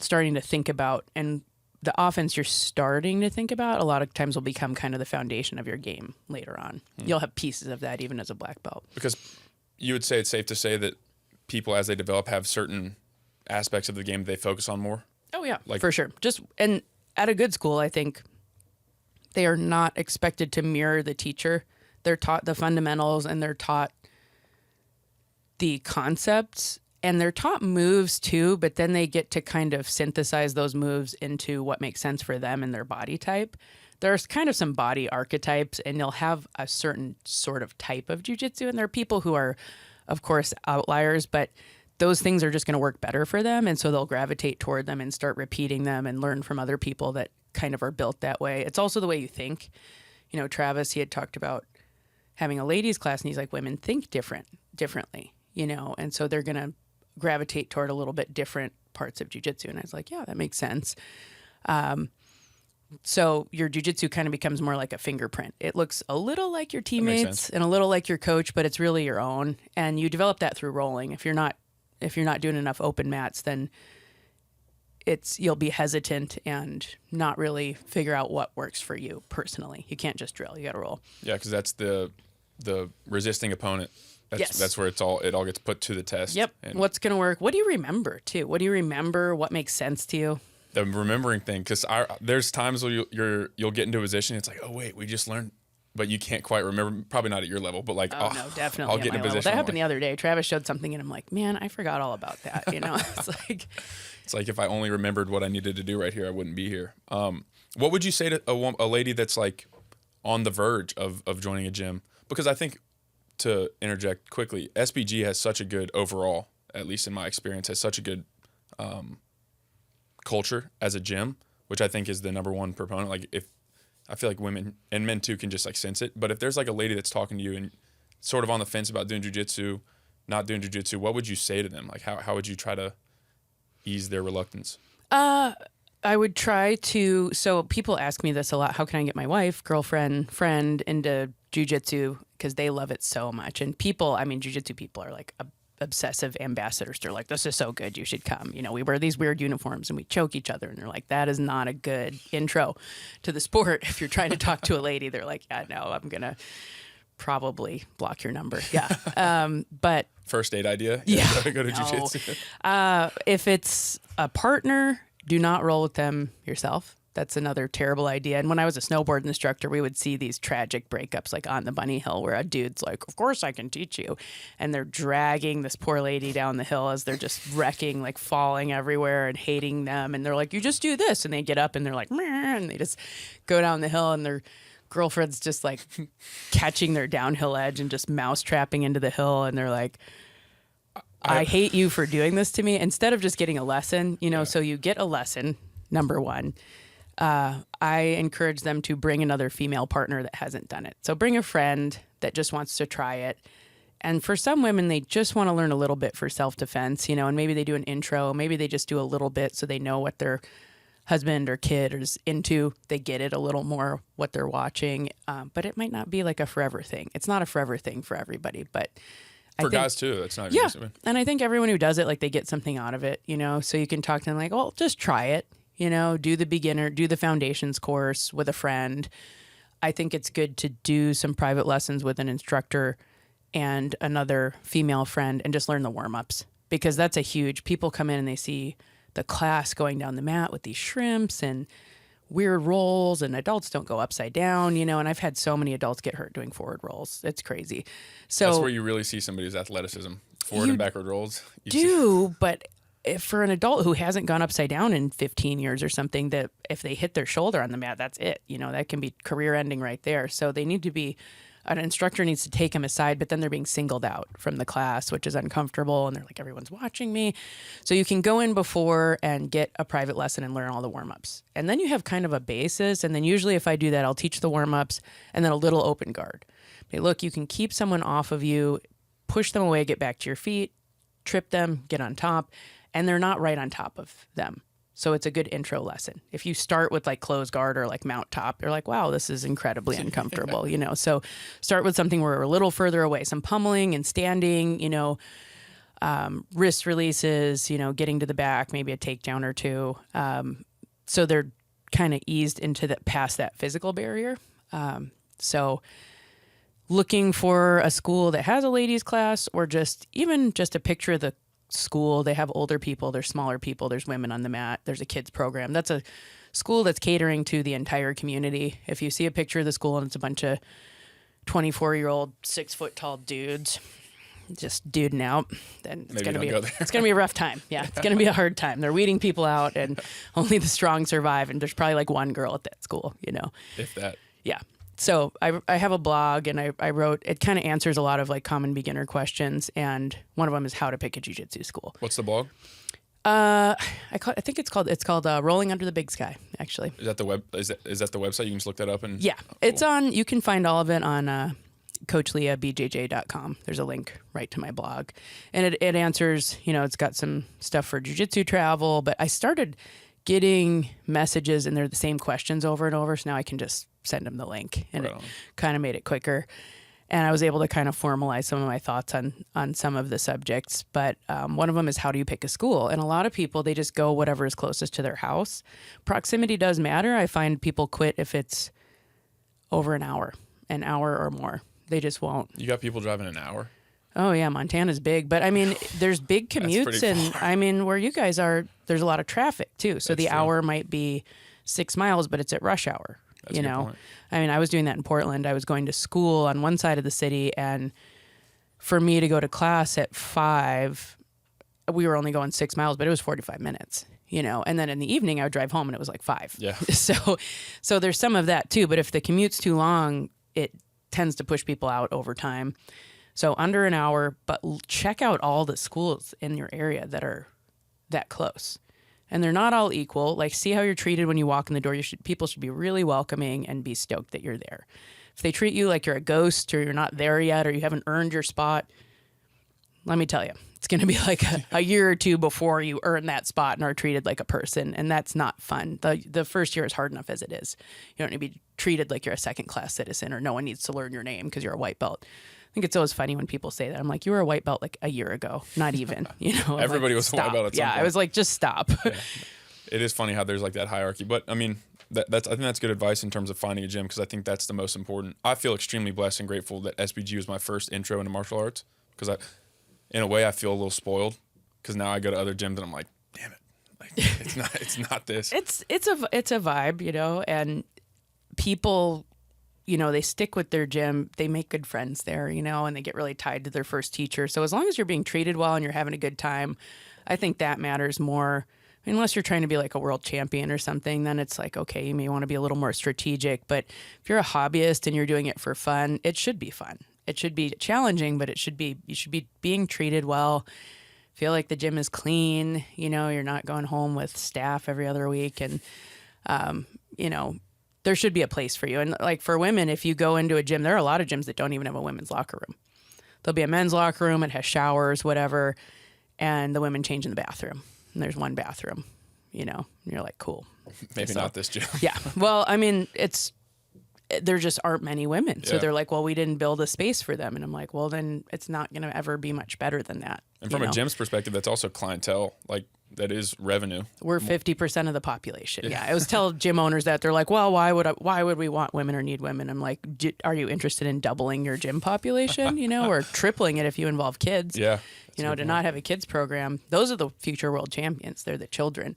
Starting to think about, and the offense you're starting to think about a lot of times will become kind of the foundation of your game later on. You'll have pieces of that even as a black belt. Because you would say it's safe to say that people, as they develop, have certain aspects of the game they focus on more? Oh, yeah, for sure. And at a good school, I think they are not expected to mirror the teacher. They're taught the fundamentals, and they're taught the concepts, and they're taught moves too, but then they get to kind of synthesize those moves into what makes sense for them and their body type. There's kind of some body archetypes, and they'll have a certain sort of type of jiu-jitsu, and there are people who are, of course, outliers, but those things are just going to work better for them, and so they'll gravitate toward them and start repeating them and learn from other people that kind of are built that way. It's also the way you think. Travis, he had talked about having a ladies class, and he's like, women think differently, and so they're going to gravitate toward a little bit different parts of jiu-jitsu. And I was like, yeah, that makes sense. So your jiu-jitsu kind of becomes more like a fingerprint. It looks a little like your teammates and a little like your coach, but it's really your own. And you develop that through rolling. If you're not doing enough open mats, then you'll be hesitant and not really figure out what works for you personally. You can't just drill. You got to roll. Yeah, because that's the resisting opponent. That's where it all gets put to the test. Yep. And what's going to work? What do you remember too? What do you remember? What makes sense to you? The remembering thing, because there's times where you'll get into a position. It's like, oh wait, we just learned but you can't quite remember. Probably not at your level, but like, Oh, no, definitely I'll at get in my a level. position. That happened the other day. Travis showed something, and I'm like, man, I forgot all about that. It's like if I only remembered what I needed to do right here, I wouldn't be here. What would you say to a lady that's like on the verge of joining a gym? Because I think, to interject quickly, SBG has such a good overall, at least in my experience, has such a good culture as a gym, which I think is the number one proponent. Like, if I feel like women and men too can just like sense it. But if there's like a lady that's talking to you and sort of on the fence about doing jiu-jitsu, not doing jiu-jitsu, what would you say to them? Like, how would you try to ease their reluctance? I would try to. So people ask me this a lot. How can I get my wife, girlfriend, friend into jiu-jitsu? Because they love it so much. And people, I mean, jiu-jitsu people are like obsessive ambassadors. They're like, this is so good, you should come. You know, we wear these weird uniforms and we choke each other. And they're like, that is not a good intro to the sport. If you're trying to talk to a lady, they're like, yeah, no, I'm going to probably block your number. Yeah. But First date idea? Yeah. Go to jiu-jitsu. If it's a partner, do not roll with them yourself. That's another terrible idea. And when I was a snowboard instructor, we would see these tragic breakups like on the bunny hill where a dude's like, of course I can teach you. And they're dragging this poor lady down the hill as they're just wrecking, like falling everywhere and hating them. And they're like, you just do this. And they get up and they're like, meh, and they just go down the hill and their girlfriend's just like catching their downhill edge and just mouse trapping into the hill. And they're like, I hate you for doing this to me. Instead of just getting a lesson, you know, yeah. So you get a lesson, number one. I encourage them to bring another female partner that hasn't done it. So bring a friend that just wants to try it. And for some women, they just want to learn a little bit for self-defense, you know, and maybe they do an intro. Maybe they just do a little bit so they know what their husband or kid is into. They get it a little more, what they're watching. But it might not be like a forever thing. It's not a forever thing for everybody, but for guys too, that's not even yeah. And I think everyone who does it, like they get something out of it, you know, so you can talk to them like, well, just try it, you know, do the foundations course with a friend. I think it's good to do some private lessons with an instructor and another female friend and just learn the warm-ups, because that's a huge, people come in and they see the class going down the mat with these shrimps and weird rolls, and adults don't go upside down, you know, and I've had so many adults get hurt doing forward rolls. It's crazy. So that's where you really see somebody's athleticism, forward and backward rolls. But if for an adult who hasn't gone upside down in 15 years or something, that if they hit their shoulder on the mat, that's it. You know, that can be career ending right there. So they need to be, an instructor needs to take them aside, but then they're being singled out from the class, which is uncomfortable. And they're like, everyone's watching me. So you can go in before and get a private lesson and learn all the warm-ups. And then you have kind of a basis. And then usually if I do that, I'll teach the warm-ups and then a little open guard. Hey, look, you can keep someone off of you, push them away, get back to your feet, trip them, get on top, and they're not right on top of them. So it's a good intro lesson. If you start with like close guard or like mount top, you're like, wow, this is incredibly uncomfortable, you know. So start with something where we're a little further away, some pummeling and standing, you know, wrist releases, you know, getting to the back, maybe a takedown or two. So they're kind of eased into past that physical barrier. So looking for a school that has a ladies class, or just a picture of the school. They have older people, there's smaller people, there's women on the mat, there's a kids program. That's a school that's catering to the entire community. If you see a picture of the school and it's a bunch of 24-year-old 6-foot tall dudes just duding out, then it's going to be a rough time. Yeah, it's going to be a hard time. They're weeding people out and only the strong survive, and there's probably like one girl at that school, you know. If that. Yeah. So I have a blog, and I wrote, it kind of answers a lot of like common beginner questions, and one of them is how to pick a jiu-jitsu school. What's the blog? I think it's called Rolling Under the Big Sky, actually. Is that the website? You can just look that up and yeah, cool. It's on. You can find all of it on CoachLeahBJJ.com. There's a link right to my blog, and it answers. You know, it's got some stuff for jiu-jitsu travel, but I started getting messages and they're the same questions over and over. So now I can just send them the link, and it kind of made it quicker. And I was able to kind of formalize some of my thoughts on some of the subjects. But one of them is, how do you pick a school? And a lot of people, they just go whatever is closest to their house. Proximity does matter. I find people quit if it's over an hour or more. They just won't. You got people driving an hour? Oh, yeah. Montana's big. But, I mean, there's big commutes. And, I mean, where you guys are, there's a lot of traffic, too. So the hour might be 6 miles, but it's at rush hour. That's you a good know? point. I mean, I was doing that in Portland. I was going to school on one side of the city, and for me to go to class at 5, we were only going 6 miles, but it was 45 minutes, you know? And then in the evening I would drive home and it was like 5. Yeah. So there's some of that too, but if the commute's too long, it tends to push people out over time. So under an hour, but check out all the schools in your area that are that close. And they're not all equal. Like, see how you're treated when you walk in the door. People should be really welcoming and be stoked that you're there. If they treat you like you're a ghost or you're not there yet or you haven't earned your spot, let me tell you, it's going to be like a year or two before you earn that spot and are treated like a person. And that's not fun. The first year is hard enough as it is. You don't need to be treated like you're a second-class citizen or no one needs to learn your name because you're a white belt. I think it's always funny when people say that. I'm like, you were a white belt like a year ago. Not even, you know. Everybody like, was a white belt at some point. I was like, just stop. Yeah. It is funny how there's like that hierarchy. But, I mean, I think that's good advice in terms of finding a gym because I think that's the most important. I feel extremely blessed and grateful that SBG was my first intro into martial arts because in a way, I feel a little spoiled because now I go to other gyms and I'm like, damn it. Like, it's not this. It's a vibe, you know, and people, you know, they stick with their gym. They make good friends there, you know, and they get really tied to their first teacher. So as long as you're being treated well and you're having a good time, I think that matters more. Unless you're trying to be like a world champion or something, then it's like, okay, you may want to be a little more strategic. But if you're a hobbyist and you're doing it for fun, it should be fun. It should be challenging, but you should be being treated well. Feel like the gym is clean. You know, you're not going home with staph every other week. And, you know, there should be a place for you. And like for women, if you go into a gym, there are a lot of gyms that don't even have a women's locker room. There'll be a men's locker room. It has showers, whatever. And the women change in the bathroom. And there's one bathroom, you know, and you're like, cool. Maybe not this gym. Yeah. Well, I mean, there just aren't many women. So they're like, well, we didn't build a space for them. And I'm like, well, then it's not going to ever be much better than that. And from a gym's perspective, that's also clientele. Like, that is revenue. We're 50% of the population. Yeah. I always tell gym owners that. They're like, well, why would we want women or need women? I'm like, are you interested in doubling your gym population, you know, or tripling it if you involve kids? Yeah. You know, to not have a kids program, those are the future world champions. They're the children.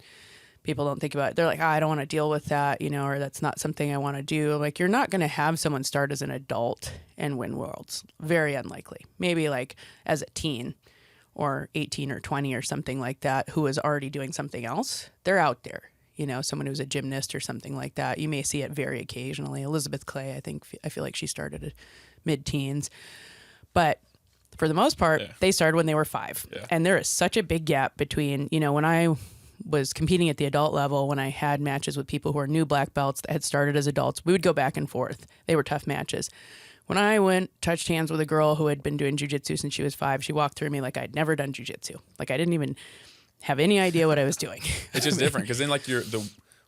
People don't think about it. They're like, I don't want to deal with that, you know, or that's not something I want to do. Like, you're not going to have someone start as an adult and win worlds. Very unlikely. Maybe like as a teen or 18 or 20 or something like that who is already doing something else. They're out there, you know, someone who's a gymnast or something like that. You may see it very occasionally. Elizabeth Clay, I feel like she started at mid-teens. But for the most part, they started when they were 5. Yeah. And there is such a big gap between, you know, when I was competing at the adult level, when I had matches with people who are new black belts that had started as adults, we would go back and forth. They were tough matches. When I touched hands with a girl who had been doing Jiu Jitsu since she was 5, she walked through me like I'd never done Jiu Jitsu. Like I didn't even have any idea what I was doing. It's just different because then like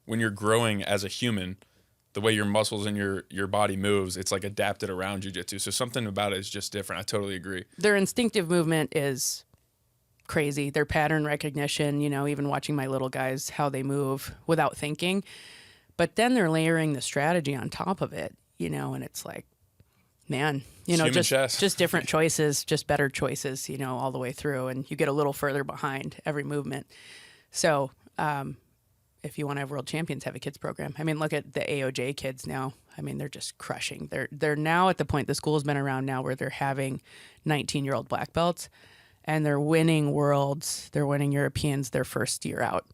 when you're growing as a human, the way your muscles and your body moves, it's like adapted around Jiu Jitsu. So something about it is just different. I totally agree. Their instinctive movement is crazy. Their pattern recognition, you know, even watching my little guys, how they move without thinking. But then they're layering the strategy on top of it, you know, and it's like, man, you know, just different choices, just better choices, you know, all the way through. And you get a little further behind every movement. So if you want to have world champions, have a kids program. I mean, look at the AOJ kids now. I mean, they're just crushing. They're now at the point, the school's been around now where they're having 19-year-old black belts. And they're winning worlds, they're winning Europeans their first year out,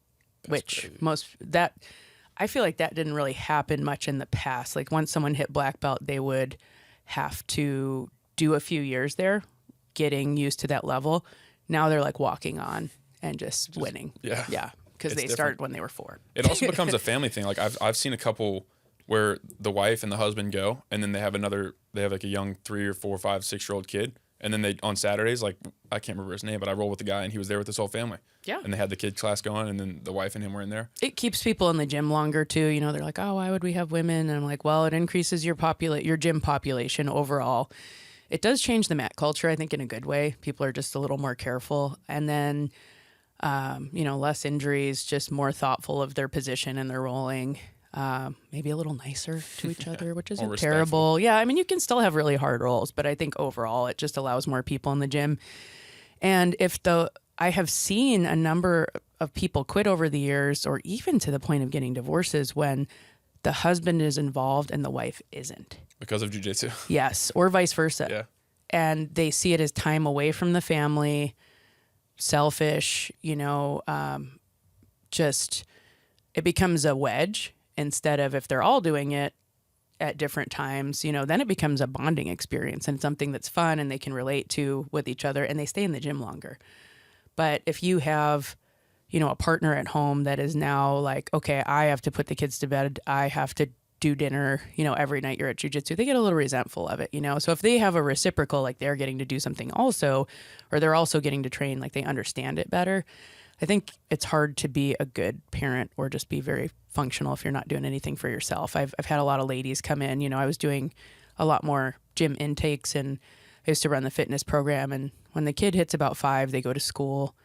which I feel like that didn't really happen much in the past. Like once someone hit black belt, they would have to do a few years there, getting used to that level. Now they're like walking on and just winning. Yeah. Yeah. Because they started when they were 4. It also becomes a family thing. Like I've seen a couple where the wife and the husband go, and then they have like a young 3 or 4, 5, 6-year-old kid. And then they on Saturdays, like I can't remember his name, but I roll with the guy, and he was there with his whole family. Yeah. And they had the kid class going, and then the wife and him were in there. It keeps people in the gym longer too. You know, they're like, oh, why would we have women? And I'm like, well, it increases your gym population overall. It does change the mat culture, I think, in a good way. People are just a little more careful, and then, you know, less injuries, just more thoughtful of their position and their rolling. Maybe a little nicer to each other, which isn't terrible. Yeah, I mean, you can still have really hard rolls, but I think overall it just allows more people in the gym. And I have seen a number of people quit over the years, or even to the point of getting divorces, when the husband is involved and the wife isn't. Because of jiu-jitsu. Yes, or vice versa. Yeah. And they see it as time away from the family, selfish, just it becomes a wedge instead of, if they're all doing it at different times, then it becomes a bonding experience and something that's fun and they can relate to with each other, and they stay in the gym longer. But if you have, a partner at home that is now like, okay, I have to put the kids to bed, I have to do dinner, every night you're at jiu-jitsu, they get a little resentful of it, So if they have a reciprocal, like they're getting to do something also, or they're also getting to train, like they understand it better, I think it's hard to be a good parent or just be very functional if you're not doing anything for yourself. I've had a lot of ladies come in, I was doing a lot more gym intakes, and I used to run the fitness program, and when the kid hits about 5, they go to school.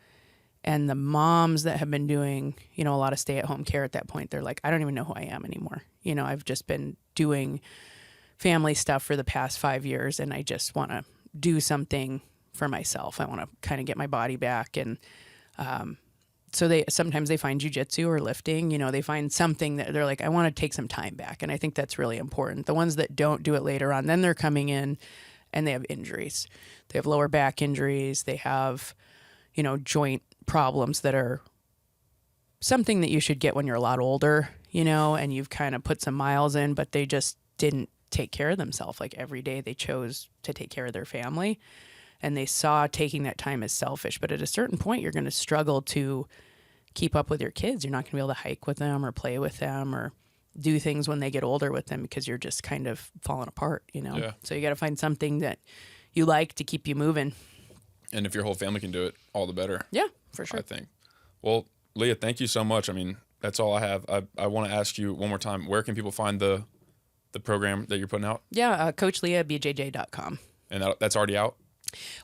And the moms that have been doing, a lot of stay-at-home care at that point, they're like, I don't even know who I am anymore. I've just been doing family stuff for the past 5 years, and I just want to do something for myself. I want to kind of get my body back. And so sometimes they find jiu-jitsu or lifting, they find something that they're like, I want to take some time back. And I think that's really important. The ones that don't do it later on, then they're coming in and they have injuries. They have lower back injuries. They have, joint problems that are something that you should get when you're a lot older, and you've kind of put some miles in, but they just didn't take care of themselves. Like every day they chose to take care of their family, and they saw taking that time as selfish. But at a certain point, you're going to struggle to keep up with your kids. You're not going to be able to hike with them or play with them or do things when they get older with them, because you're just kind of falling apart, Yeah. So you got to find something that you like to keep you moving. And if your whole family can do it, all the better. Yeah, for sure. I think. Well, Leah, thank you so much. I mean, that's all I have. I want to ask you one more time, where can people find the program that you're putting out? Yeah, CoachLeahBJJ.com. And that's already out?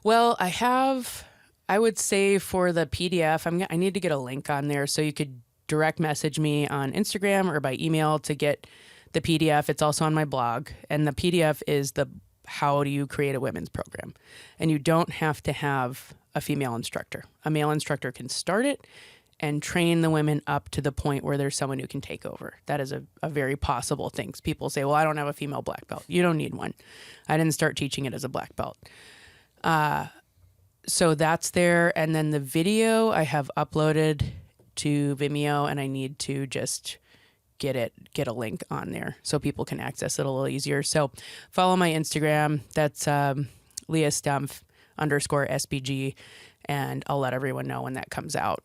Well, I would say for the PDF, I need to get a link on there, so you could direct message me on Instagram or by email to get the PDF. It's also on my blog, and the PDF is the how do you create a women's program. And you don't have to have a female instructor. A male instructor can start it and train the women up to the point where there's someone who can take over. That is a very possible thing. People say, well, I don't have a female black belt. You don't need one. I didn't start teaching it as a black belt. So that's there. And then the video I have uploaded to Vimeo, and I need to just get a link on there so people can access it a little easier. So follow my Instagram. That's Leah Stumpf _SBG, and I'll let everyone know when that comes out.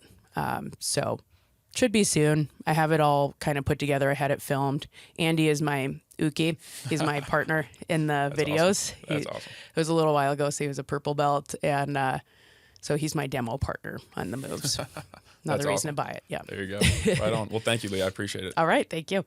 So should be soon. I have it all kind of put together. I had it filmed. Andy is my uke. He's my partner in the videos. Awesome. That's awesome. It was a little while ago, so he was a purple belt, and so he's my demo partner on the moves. Another reason to buy it. Yeah. There you go. Right on. Well, thank you, Leah. I appreciate it. All right. Thank you.